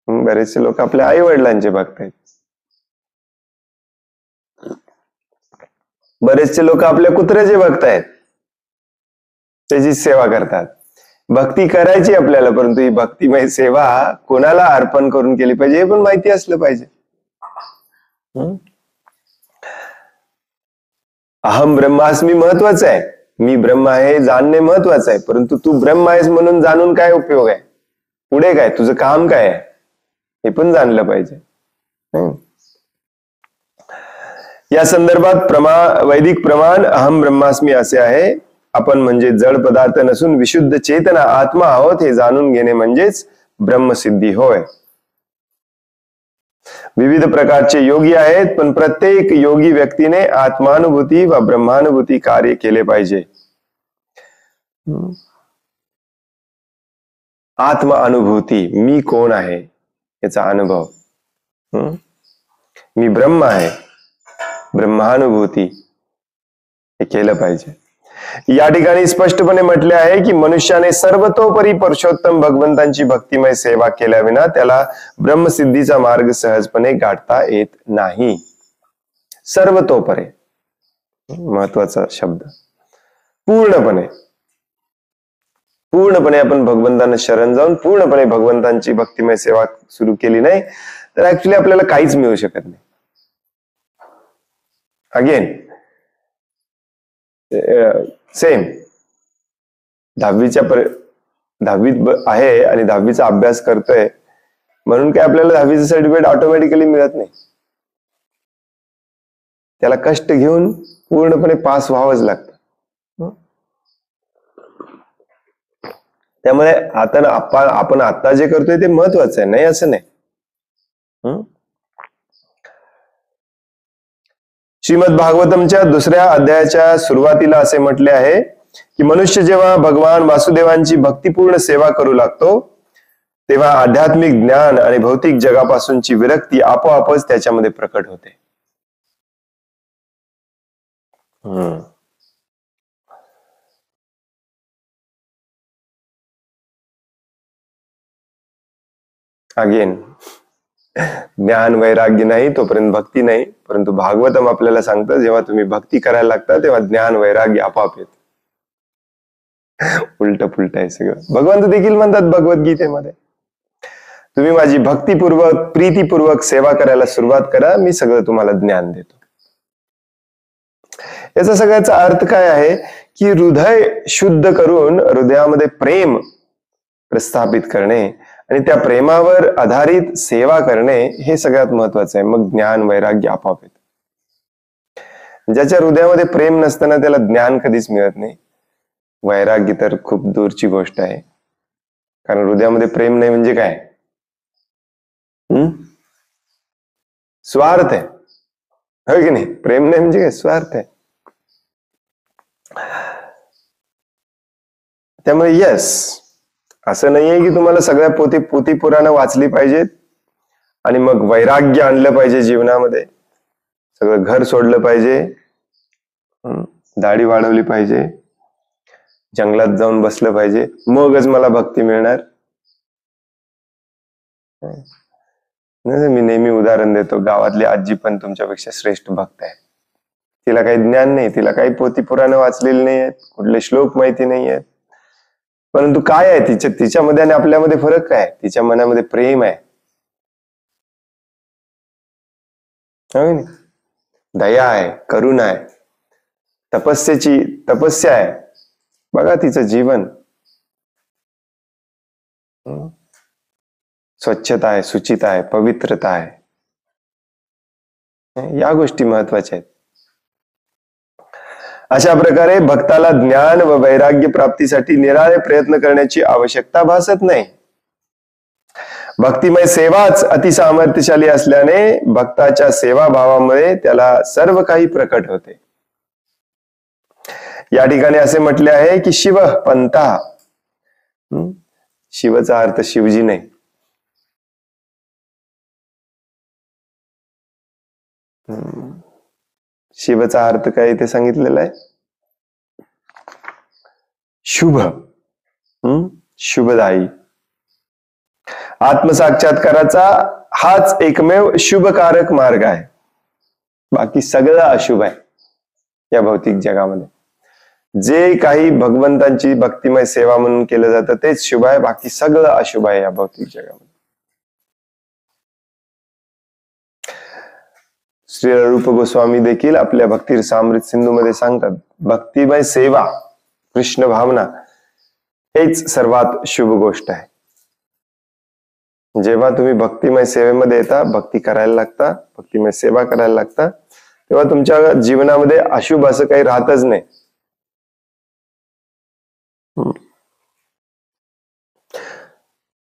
बरेचसे लोक आपल्या आई वडिलांचे भक्त आहेत, बरेचसे लोक आपल्या कुत्र्याचे भक्त आहेत, त्याची सेवा करतात. भक्ती करायची आपल्याला, परंतु ही भक्तिमय सेवा कोणाला अर्पण करून केली पाहिजे हे पण माहिती असलं पाहिजे. अहम ब्रह्मास्मी महत्वाचं आहे, मी ब्रह्म आहे जाणणे महत्वाचं आहे, परंतु तू ब्रह्म आहेस म्हणून जाणून काय उपयोग आहे, पुढे काय तुझं काम काय आहे हे पण जाणलं पाहिजे. या संदर्भात वैदिक प्रमाण अहम ब्रह्मास्मी असे आहे. आपण म्हणजे जड पदार्थ नसून विशुद्ध चेतना आत्मा आहोत हे जाणून घेणे म्हणजेच ब्रह्मसिद्धी होय. विविध प्रकारचे योगी आहेत, पण प्रत्येक योगी व्यक्तीने आत्मानुभूती व ब्रह्मानुभूती कार्य केले पाहिजे. आत्म अनुभूती, मी कोण आहे याचा अनुभव, मी ब्रह्म आहे, ब्रह्मानुभूती हे केलं पाहिजे. या ठिकाणी स्पष्टपणे म्हटले आहे की मनुष्याने सर्वतोपरी पुरुषोत्तम भगवंतांची भक्तिमय सेवा केल्याविना त्याला ब्रह्मसिद्धीचा मार्ग सहजपणे गाठता येत नाही. सर्वतोपरी महत्वाचा शब्द. पूर्णपणे आपण भगवंतांना शरण जाऊन पूर्णपणे भगवंतांची भक्तिमय सेवा सुरू केली नाही तर ऍक्च्युली आपल्याला काहीच मिळू शकत नाही. अगेन सेम, दहावीत आहे आणि दहावीचा अभ्यास करतोय म्हणून काय आपल्याला दहावीचं सर्टिफिकेट ऑटोमॅटिकली मिळत नाही. त्याला कष्ट घेऊन पूर्णपणे पास व्हावंच लागतं. त्यामुळे आपण आता जे करतोय ते महत्वाचं आहे, नाही असं नाही. श्रीमद भागवतमच्या 2ऱ्या अध्यायाच्या सुरुवातीला असे म्हटले आहे की मनुष्य जेव्हा भगवान वासुदेवांची भक्तिपूर्ण सेवा करू लागतो तेव्हा आध्यात्मिक ज्ञान आणि भौतिक जगापासूनची विरक्ती आपोआपच त्याच्यामध्ये प्रकट होते. अगेन ज्ञान वैराग्य नाही तोपर्यंत भक्ती नाही, परंतु भागवतम आपल्याला सांगतं जेव्हा तुम्ही भक्ती करायला लागता तेव्हा ज्ञान वैराग्य आपोआप येत. उलट पुलट आहे सगळं. भगवंत देखील म्हणतात भगवद्गीतेमध्ये, तुम्ही माझी भक्तिपूर्वक प्रीतीपूर्वक सेवा करायला सुरुवात करा, मी सगळं तुम्हाला ज्ञान देतो. याचा सगळ्याचा अर्थ काय आहे की हृदय शुद्ध करून हृदयामध्ये प्रेम प्रस्थापित करणे आणि त्या प्रेमावर आधारित सेवा करणे हे सगळ्यात महत्वाचं आहे. मग ज्ञान वैराग्य आपोआप येत. ज्याच्या हृदयामध्ये प्रेम नसताना त्याला ज्ञान कधीच मिळत नाही. वैराग्य तर खूप दूरची गोष्ट आहे, कारण हृदयामध्ये प्रेम नाही म्हणजे काय, स्वार्थ आहे, हो की नाही. प्रेम नाही म्हणजे काय, स्वार्थ आहे. त्यामुळे यस, असं नाहीये की तुम्हाला सगळ्या पोथी पुराणं वाचली पाहिजेत आणि मग वैराग्य आणलं पाहिजे जीवनामध्ये, सगळं घर सोडलं पाहिजे, दाढी वाढवली पाहिजे, जंगलात जाऊन बसलं पाहिजे, मगच मला भक्ती मिळणार. मी नेहमी उदाहरण देतो, गावातली आजी पण तुमच्यापेक्षा श्रेष्ठ भक्त आहे. तिला काही ज्ञान नाही, तिला काही पोथी पुराणं वाचलेली नाही आहेत, कुठले श्लोक माहिती नाही आहेत, परंतु काय आहे तिच्यामध्ये आणि आपल्यामध्ये फरक काय, तिच्या मनामध्ये प्रेम आहे, दया आहे, करुणा आहे, तपस्या आहे. बघा तिचं जीवन, स्वच्छता आहे, शुचिता आहे, पवित्रता आहे. या गोष्टी महत्वाच्या आहेत. अशा प्रकारे भक्ताला ज्ञान व वैराग्य प्राप्तीसाठी निराळे प्रयत्न करण्याची आवश्यकता भासत नाही. भक्तिमय सेवाच अतिसामर्थ्यशाली असल्याने भक्ताच्या सेवाभावामुळे त्याला सर्व काही प्रकट होते. या ठिकाणी असे म्हटले आहे की शिव पंथा. शिवचा अर्थ शिवजी नाही. शिवचा अर्थ काय इथे सांगितलेला आहे? शुभ, शुभदायी. आत्मसाक्षात्काराचा हाच एकमेव शुभकारक मार्ग आहे. बाकी सगळं अशुभ आहे या भौतिक जगामध्ये. जे काही भगवंतांची भक्तिमय सेवा म्हणून केलं जातं तेच शुभ आहे, बाकी सगळं अशुभ आहे या भौतिक जगामध्ये. श्री रूप गोस्वामी देखील आपल्या भक्ती रसामृत सिंधू मध्ये सांगतात, भक्तिमय सेवा, कृष्ण भावना हेच सर्वात शुभ गोष्ट आहे. जेव्हा तुम्ही भक्तिमय सेवेमध्ये येता, भक्ती करायला लागता, भक्तिमय सेवा करायला लागता, तेव्हा तुमच्या जीवनामध्ये अशुभ असं काही राहतच नाही.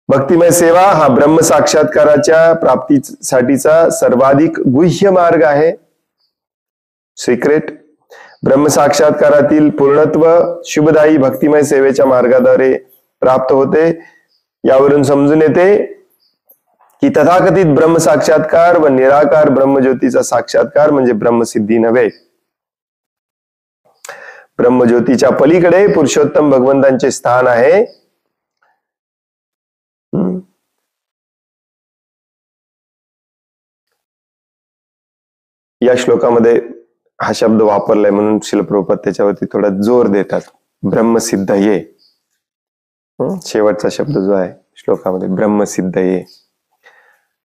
भक्तिमय सेवा हा ब्रह्म साक्षात्काराच्या प्राप्तीसाठीचा सर्वाधिक गुह्य मार्ग आहे. सिक्रेट. ब्रह्म साक्षात्कारातील पूर्णत्व शुभदायी भक्तिमय सेवेच्या मार्गाद्वारे प्राप्त होते. यावरून समजून येते की तथाकथित ब्रह्म साक्षात्कार व निराकार ब्रह्मज्योतीचा साक्षात्कार म्हणजे ब्रह्मसिद्धी नव्हे. ब्रह्मज्योतीच्या पलीकडे पुरुषोत्तम भगवंतांचे स्थान आहे. या श्लोकामध्ये हा शब्द वापरलाय म्हणून श्रील प्रभुपाद त्याच्यावरती थोडा जोर देतात. ब्रह्मसिद्ध ये, शेवटचा शब्द जो आहे श्लोकामध्ये, ब्रह्मसिद्ध ये.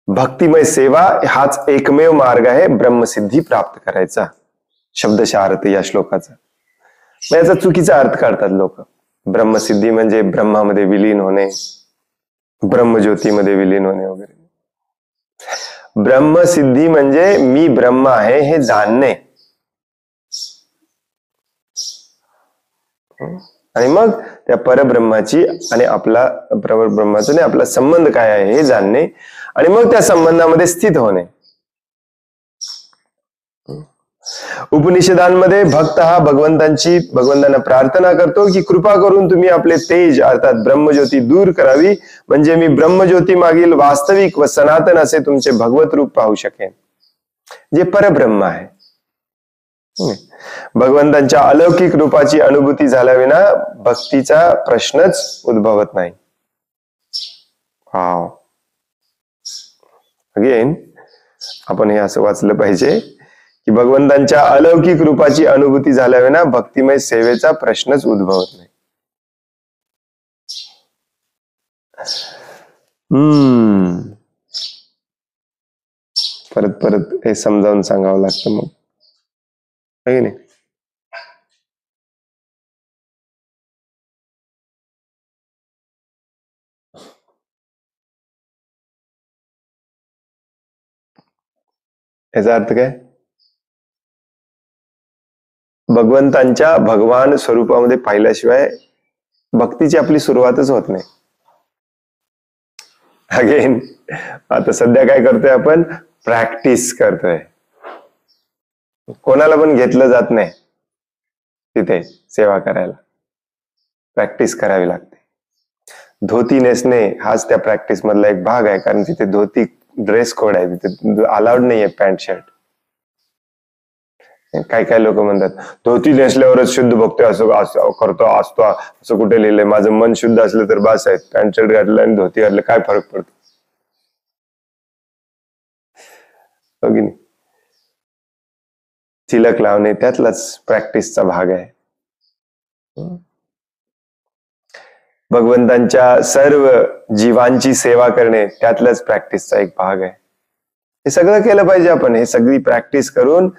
भक्तिमय सेवा हाच एकमेव मार्ग आहे ब्रह्मसिद्धी प्राप्त करायचा. शब्दशः अर्थ या श्लोकाचा. याचा चुकीचा अर्थ काढतात लोक. ब्रह्मसिद्धी म्हणजे ब्रह्मामध्ये विलीन होणे, ब्रह्मज्योतीमध्ये विलीन होणे वगैरे. ब्रह्मसिद्धी म्हणजे मी ब्रह्म आहे हे जाणणे, आणि मग त्या परब्रह्माची आणि आपला परब्रह्माचा आणि आपला संबंध काय आहे हे जाणणे, आणि मग त्या संबंधामध्ये स्थित होणे. उपनिषदांमध्ये भक्त हा भगवंतांना प्रार्थना करतो की कृपा करून तुम्ही आपले तेज अर्थात ब्रह्मज्योती दूर करावी, म्हणजे मी ब्रह्मज्योती मागील वास्तविक व सनातन असे तुमचे भगवत रूप पाहू शकेन, जे परब्रह्म आहे. भगवंतांच्या अलौकिक रूपाची अनुभूती झाल्याविना भक्तीचा प्रश्नच उद्भवत नाही. अगेन आपण हे असं वाचलं पाहिजे की भगवंतांच्या अलौकिक रूपाची अनुभूती झाल्याविना भक्तिमय सेवेचा प्रश्नच उद्भवत नाही. परत परत हे समजावून सांगावं लागतं मग, आहे नाही? याचा अर्थ काय? भगवंतांच्या भगवान स्वरूपामध्ये पाहिल्याशिवाय भक्तीची आपली सुरुवातच होत नाही. अगेन आता सध्या काय करतोय आपण? प्रॅक्टिस करतोय. कोणाला पण घेतलं जात नाही तिथे सेवा करायला. प्रॅक्टिस करावी लागते. धोती नेसणे हाच त्या प्रॅक्टिस मधला एक भाग आहे, कारण तिथे धोती ड्रेस कोड आहे, तिथे अलाउड नाहीये पॅन्ट शर्ट. काय काय लोक म्हणतात धोती नेसल्यावरच शुद्ध भक्ती असं करतो असतो, असं कुठे लिहिलंय? माझं मन शुद्ध असलं तर बास आहे. पॅन्ट शर्ट घातलं आणि धोती घातलं काय फरक पडतो? तिलक लावणे त्यातलाच प्रॅक्टिसचा भाग आहे. भगवंतांच्या सर्व जीवांची सेवा करणे त्यातलाच प्रॅक्टिसचा एक भाग आहे. हे सगळं केलं पाहिजे आपण. हे सगळी प्रॅक्टिस करून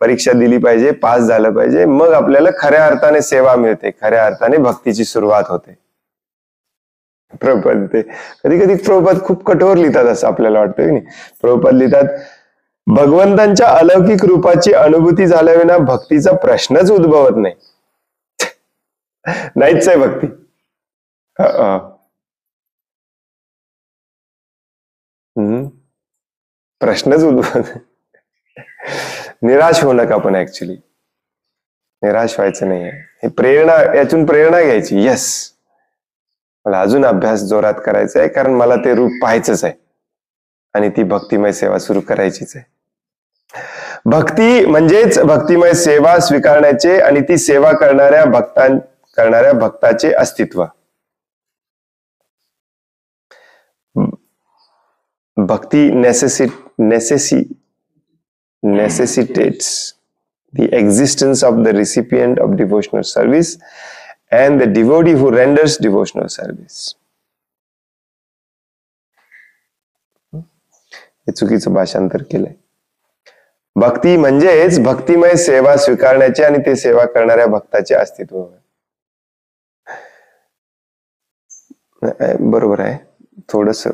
परीक्षा दिली पाहिजे, पास झालं पाहिजे, मग आपल्याला खऱ्या अर्थाने सेवा मिळते, खऱ्या अर्थाने भक्तीची सुरुवात होते. प्रभुपाद ते कधी कधी प्रभुपाद खूप कठोर लिहितात असं आपल्याला वाटतं की नाही? प्रभुपाद लिहितात भगवंतांच्या अलौकिक रूपाची अनुभूती झाल्याविना भक्तीचा प्रश्नच उद्भवत नाही. नाहीच आहे भक्ती. प्रश्नच उद्भवत. निराश होऊ नका. पण ऍक्च्युली निराश व्हायचं नाहीये. हे प्रेरणा, यातून प्रेरणा घ्यायची. यस, मला अजून अभ्यास जोरात करायचा आहे, कारण मला ते रूप पाहायचंच आहे आणि ती भक्तिमय सेवा सुरू करायचीच आहे. भक्ती म्हणजेच भक्तिमय सेवा स्वीकारण्याचे आणि ती सेवा करणाऱ्या भक्ताचे अस्तित्व. भक्ती necessitates the existence of the recipient of devotional service and the devotee who renders devotional service. हे चुकीचं भाषांतर केलंय. भक्ती म्हणजेच भक्तिमय सेवा स्वीकारण्याचे आणि ते सेवा करणाऱ्या भक्ताचे अस्तित्व. बरोबर आहे, थोडस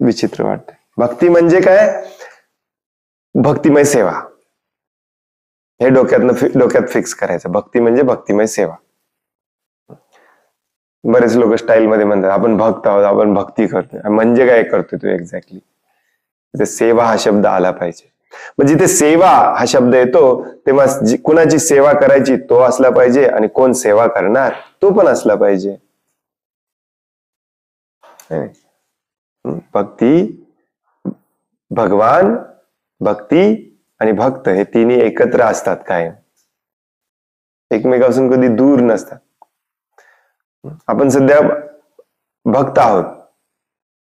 विचित्र वाटतंय. भक्ती म्हणजे काय? भक्तिमय सेवा. हे डोक्यात फिक्स करायचं. भक्ती म्हणजे भक्तिमय सेवा. बरेच लोक स्टाईल मध्ये म्हणतात आपण भक्त आहोत, आपण भक्ती करतोय. म्हणजे काय करतोय तू एक्झॅक्टली? सेवा हा शब्द आला पाहिजे. म्हणजे ते सेवा हा शब्द येतो तेव्हा कुणाची सेवा करायची तो असला पाहिजे आणि कोण सेवा करणार तो पण असला पाहिजे. भक्ती, भगवान, भक्ती आणि भक्त हे तिन्ही एकत्र असतात कायम, एकमेकापासून कधी दूर नसतात. आपण सध्या भक्त आहोत,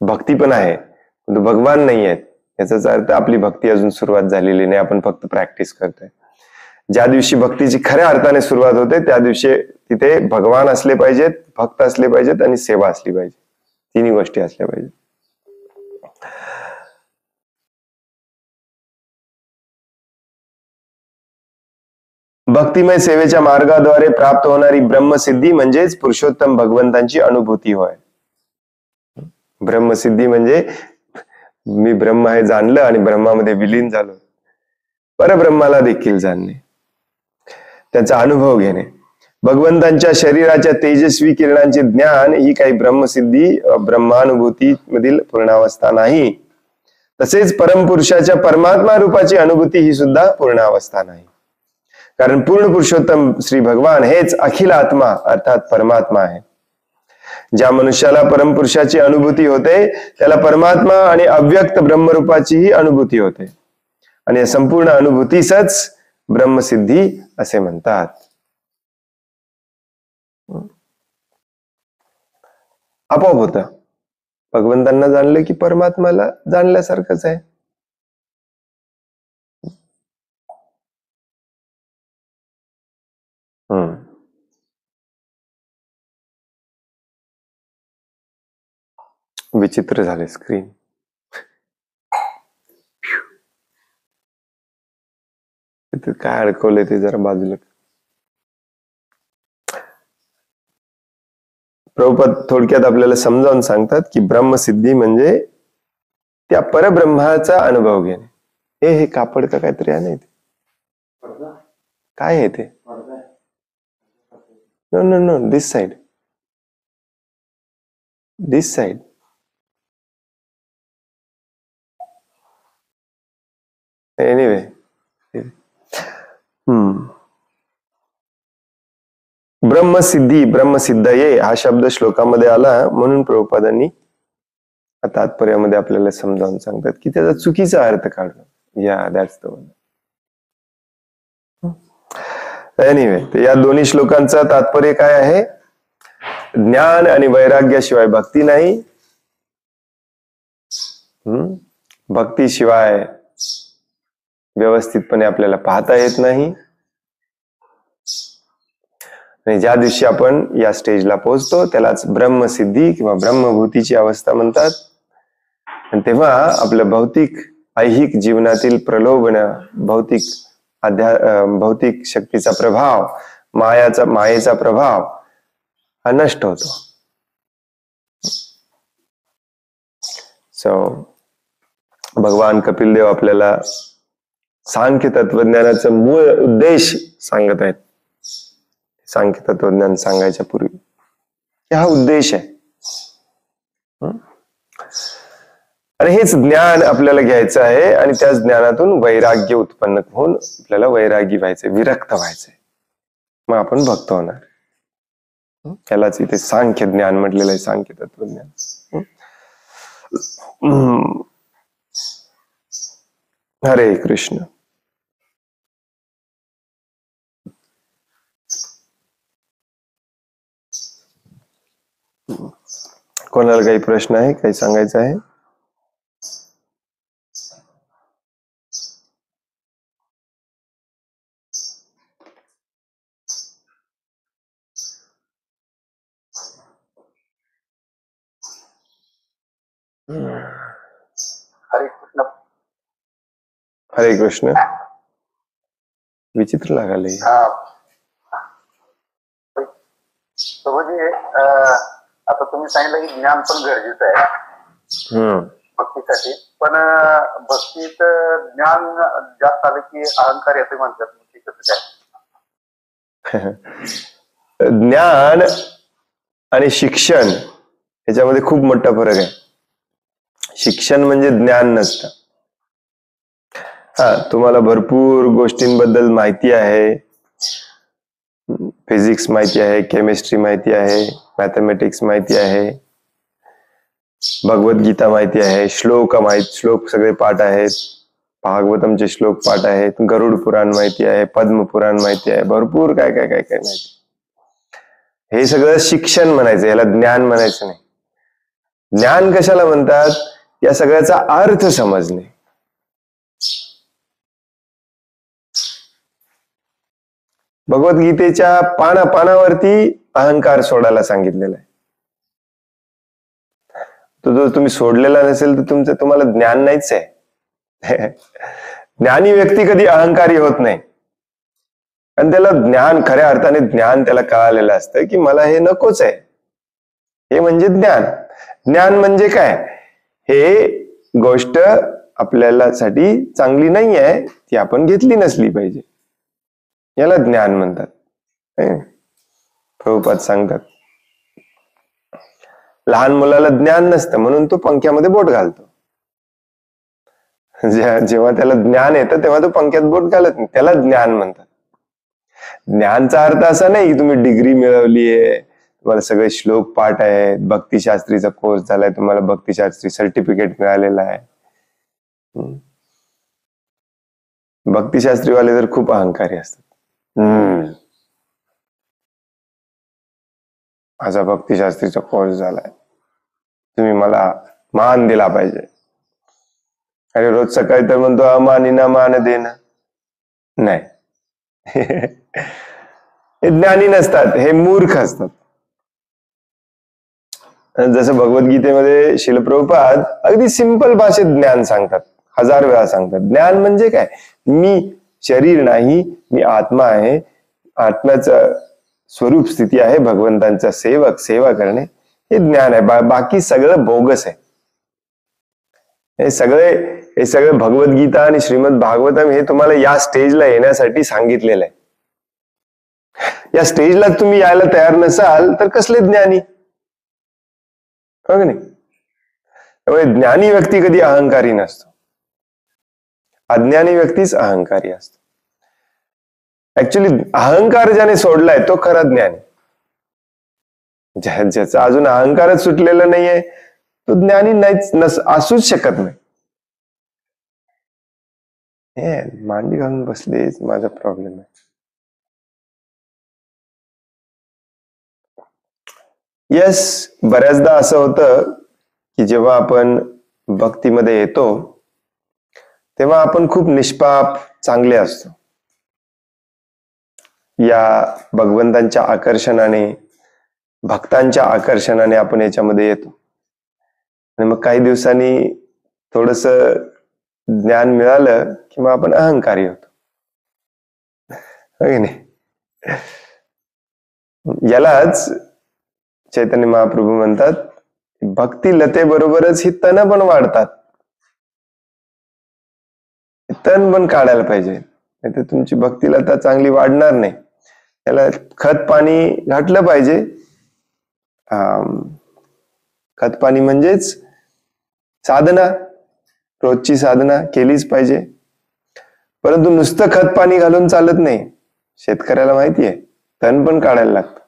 भक्ती पण आहे, पण भगवान नाही आहेत. याचाच अर्थ आपली भक्ती अजून सुरुवात झालेली नाही, आपण फक्त प्रॅक्टिस करतोय. ज्या दिवशी भक्तीची खऱ्या अर्थाने सुरुवात होते त्या दिवशी तिथे भगवान असले पाहिजेत, भक्त असले पाहिजेत आणि सेवा असली पाहिजे. तिन्ही गोष्टी असल्या पाहिजेत. भक्तिमय सेवेच्या मार्गाद्वारे प्राप्त होणारी ब्रह्मसिद्धी म्हणजेच पुरुषोत्तम भगवंतांची अनुभूती होय. ब्रह्मसिद्धी म्हणजे मी ब्रह्म हे जाणलं आणि ब्रह्मामध्ये विलीन झालो, परब्रह्माला देखील जाणणे, त्याचा अनुभव घेणे. भगवंतांच्या शरीराच्या तेजस्वी किरणांचे ज्ञान ही काही ब्रह्मसिद्धी ब्रह्मानुभूती मधील पूर्णावस्था नाही. तसेच परमपुरुषाच्या परमात्मा रूपाची अनुभूती ही सुद्धा पूर्णावस्था नाही. कारण पूर्ण पुरुषोत्तम श्री भगवान हेच अखिल आत्मा अर्थात परमात्मा आहे. ज्या मनुष्याला परमपुरुषाची अनुभूती होते त्याला परमात्मा आणि अव्यक्त ब्रह्मरूपाचीही अनुभूती होते आणि या संपूर्ण अनुभूतीसच ब्रह्मसिद्धी असे म्हणतात. आपोआप होत. भगवंतांना जाणले की परमात्माला जाणल्यासारखंच आहे. विचित्र झाले स्क्रीन. काय अडकवलंय ते जरा बाजूला. प्रभुपाद थोडक्यात आपल्याला समजावून सांगतात की ब्रह्मसिद्धी म्हणजे त्या परब्रह्माचा अनुभव घेणे. हे कापड का काहीतरी आहे नाही, काय आहे ते? नो नो नो, दिस साइड, दिस साइड. एनिवे, ब्रह्मसिद्धी, ब्रह्मसिद्धये हा शब्द श्लोकामध्ये आला म्हणून प्रभुपादांनी तात्पर्यामध्ये आपल्याला समजावून सांगतात की त्याचा चुकीचा अर्थ काढणं. या दॅट्स द वन. एनिवे, तर या दोन्ही श्लोकांचा तात्पर्य काय आहे? ज्ञान आणि वैराग्याशिवाय भक्ती नाही. भक्तीशिवाय व्यवस्थितपणे आपल्याला पाहता येत नाही. आणि ज्या दिवशी आपण या स्टेजला पोहोचतो त्यालाच ब्रह्मसिद्धी किंवा ब्रह्मभूतीची अवस्था म्हणतात. आणि तेव्हा आपलं भौतिक ऐहिक जीवनातील प्रलोभन, भौतिक शक्तीचा प्रभाव, मायेचा प्रभाव हा नष्ट होतो. सो भगवान कपिलदेव आपल्याला सांख्य तत्वज्ञानाचा मूळ उद्देश सांगत आहेत. सांख्य तत्वज्ञान सांगायच्या पूर्वी हा उद्देश आहे. आणि हेच ज्ञान आपल्याला घ्यायचं आहे आणि त्याच ज्ञानातून वैराग्य उत्पन्न होऊन आपल्याला वैरागी व्हायचंय, विरक्त व्हायचंय. मग आपण भक्त होणार. यालाच इथे सांख्य ज्ञान म्हटलेलं आहे, सांख्य तत्वज्ञान. हरे कृष्ण. कोणाला काही प्रश्न आहे, काही सांगायचं आहे? हरे कृष्ण. हरे कृष्ण. विचित्र लागले. म्हणजे आता तुम्ही सांगितलं की ज्ञान पण गरजेचं आहे भक्तीसाठी, पण भक्तीत ज्ञान जास्त आलं की अहंकार येते म्हणतात. काय ज्ञान आणि शिक्षण याच्यामध्ये खूप मोठा फरक आहे. शिक्षण म्हणजे ज्ञान नसतं. तुम्हाला भरपूर गोष्टींबद्दल माहिती आहे, फिजिक्स माहिती आहे, केमिस्ट्री माहिती आहे, मॅथमॅटिक्स माहिती आहे, भगवद्गीता माहिती आहे, श्लोक सगळे पाठ आहेत, भागवतमचे श्लोक पाठ आहेत, गरुड पुराण माहिती आहे, पद्म पुराण माहिती आहे, भरपूर काय काय काय काय माहिती. हे सगळं शिक्षण म्हणायचं, याला ज्ञान म्हणायचं नाही. ज्ञान कशाला म्हणतात? या सगळ्याचा अर्थ समजणे. भगवद्गीतेच्या पानावरती अहंकार सोडायला सांगितलेला आहे. तो जर तुम्ही सोडलेला नसेल तर तुम्हाला ज्ञान नाहीच आहे. ज्ञानी व्यक्ती कधी अहंकारी होत नाही, आणि त्याला ज्ञान, खऱ्या अर्थाने ज्ञान त्याला कळालेलं असतं की मला हे नकोच आहे. हे म्हणजे ज्ञान. ज्ञान म्हणजे काय? हे गोष्ट आपल्याला साठी चांगली नाही आहे, ती आपण घेतली नसली पाहिजे, याला ज्ञान म्हणतात. प्रभुपाद सांगतात लहान मुलाला ज्ञान नसतं म्हणून तो पंख्यामध्ये बोट घालतो. जेव्हा त्याला ज्ञान येतं तेव्हा तो पंख्यात बोट घालत नाही, त्याला ज्ञान म्हणतात. ज्ञानचा अर्थ असा नाही की तुम्ही डिग्री मिळवलीये, तुम्हाला सगळे श्लोक पाठ आहेत, भक्तिशास्त्रीचा कोर्स झालाय, तुम्हाला भक्तिशास्त्री सर्टिफिकेट मिळालेला आहे. भक्तिशास्त्रीवाले तर खूप अहंकारी असतात. माझा भक्तिशास्त्रीचा कोर्स झालाय, तुम्ही मला मान दिला पाहिजे. अरे रोज सकाळी तर म्हणतो अमानीना मान देणं नाही. हे ज्ञानी नसतात, हे मूर्ख असतात. जसं भगवद्गीतेमध्ये श्रील प्रभुपाद अगदी सिंपल भाषेत ज्ञान सांगतात, 1000 वेळा सांगतात. ज्ञान म्हणजे काय? मी शरीर नाही, मी आत्मा आहे, आत्म्याचं स्वरूप स्थिती आहे, भगवंतांचा सेवक, सेवा करणे, हे ज्ञान आहे. बाकी सगळं बोगस आहे. हे सगळे भगवद्गीता आणि श्रीमद भागवतम हे तुम्हाला या स्टेजला येण्यासाठी सांगितलेलं आहे. या स्टेजला तुम्ही यायला तयार नसाल तर कसले ज्ञानी? हो की नाही? त्यामुळे ज्ञानी व्यक्ती कधी अहंकारी नसतो, अज्ञानी व्यक्तीच अहंकारी असतो. ऍक्च्युली अहंकार ज्याने सोडलाय तो खरा ज्ञानी. ज्याचा अजून अहंकारच सुटलेला नाहीये तो ज्ञानी नाहीच, असूच शकत नाही. हे मांडी घालून बसलेच माझा प्रॉब्लेम आहे. येस, बऱ्याचदा असं होतं की जेव्हा आपण भक्तीमध्ये येतो तेव्हा आपण खूप निष्पाप, चांगले असतो. या भगवंतांच्या आकर्षणाने, भक्तांच्या आकर्षणाने आपण याच्यामध्ये येतो, आणि मग काही दिवसांनी थोडस ज्ञान मिळालं की मग आपण अहंकारी होतो. नाही, यालाच चैतन्य महाप्रभू म्हणतात भक्ती लतेबरोबरच ही तण पण वाढतात. तण पण काढायला पाहिजे, नाही तर तुमची भक्तीला तर चांगली वाढणार नाही. त्याला खत पाणी घातलं पाहिजे. खत पाणी म्हणजेच साधना, रोजची साधना केलीच पाहिजे. परंतु नुसतं खत पाणी घालून चालत नाही. शेतकऱ्याला माहितीये तण पण काढायला लागतं.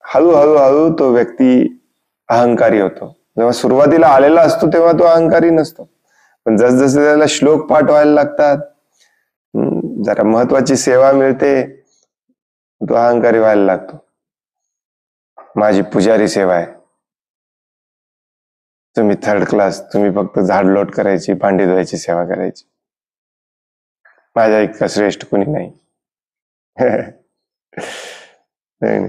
हळूहळू तो व्यक्ती अहंकारी होतो. जेव्हा सुरुवातीला आलेला असतो तेव्हा तो अहंकारी नसतो, पण जसजसे त्याला श्लोक पाठ व्हायला लागतात, जरा महत्वाची सेवा मिळते, तो अहंकारी व्हायला लागतो. माझी पुजारी सेवा आहे, तुम्ही थर्ड क्लास, तुम्ही फक्त झाडलोट करायची, भांडी धुवायची सेवा करायची, माझ्या इतका श्रेष्ठ कोणी नाही. नाही.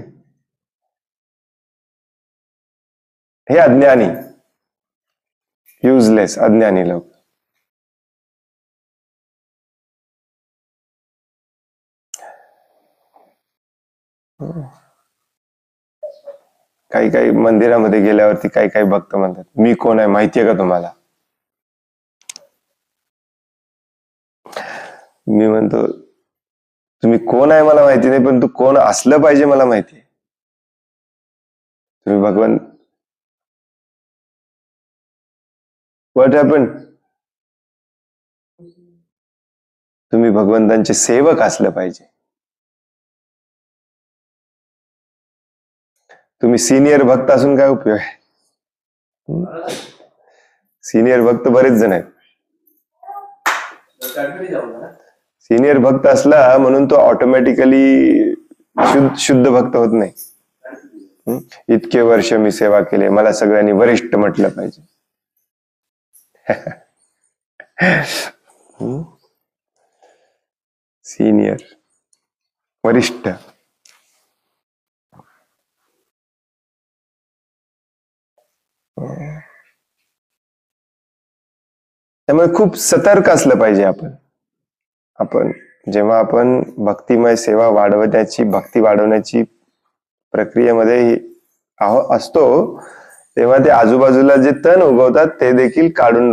हे अज्ञानी, युजलेस अज्ञानी लोक. काही काही मंदिरामध्ये गेल्यावरती काही काही भक्त म्हणतात, मी कोण आहे माहितीये का तुम्हाला? मी म्हणतो, तुम्ही कोण आहे मला माहिती नाही, पण तू कोण असलं पाहिजे मला माहिती आहे. तुम्ही भगवान, व्हॉट हॅपन, तुम्ही भगवंतांचे सेवक असलं पाहिजे. तुम्ही सिनियर भक्त असून काय उपयोग आहे? सिनियर भक्त बरेच जण आहेत. सिनियर भक्त असला म्हणून तो ऑटोमॅटिकली शुद्ध भक्त होत नाही. इतके वर्ष मी सेवा केली, मला सगळ्यांनी वरिष्ठ म्हटलं पाहिजे. सिनियर, वरिष्ठ. त्यामुळे खूप सतर्क असलं पाहिजे आपण जेव्हा आपण भक्तिमय सेवा वाढवण्याची, भक्ती वाढवण्याची प्रक्रियेमध्ये असतो, तेव्हा ते आजूबाजूला जे तण उगवतात ते देखील काढून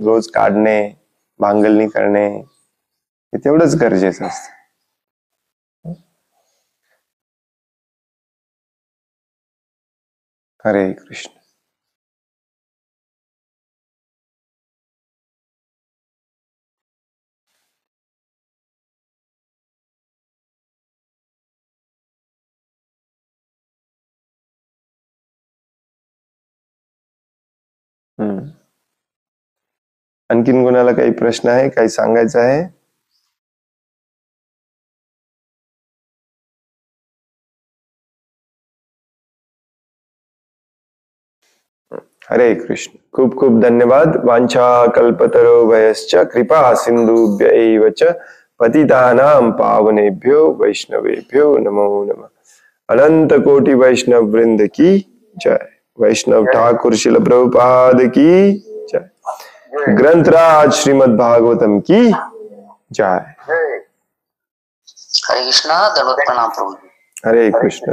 रोज काढणे, भांगलणी करणे, हे तेवढंच गरजेचं असतं. हरे कृष्ण. आणखीन कोणाला काही प्रश्न आहे, काही सांगायचं आहे? हरे कृष्ण. खूप खूप धन्यवाद. वांछा कल्पतरुभ्यश्च कृपा सिंधुभ्यैव च पतितानां पावनेभ्यो वैष्णवेभ्यो नमो नमः. अनंत कोटि वैष्णव वृंद की जय. वैष्णव ठाकुर श्रील प्रभुपाद की जय. ग्रंथराज श्रीमद् भागवतम की जय. हरे कृष्णा. दंडवत प्रणाम प्रभु. हरे कृष्ण.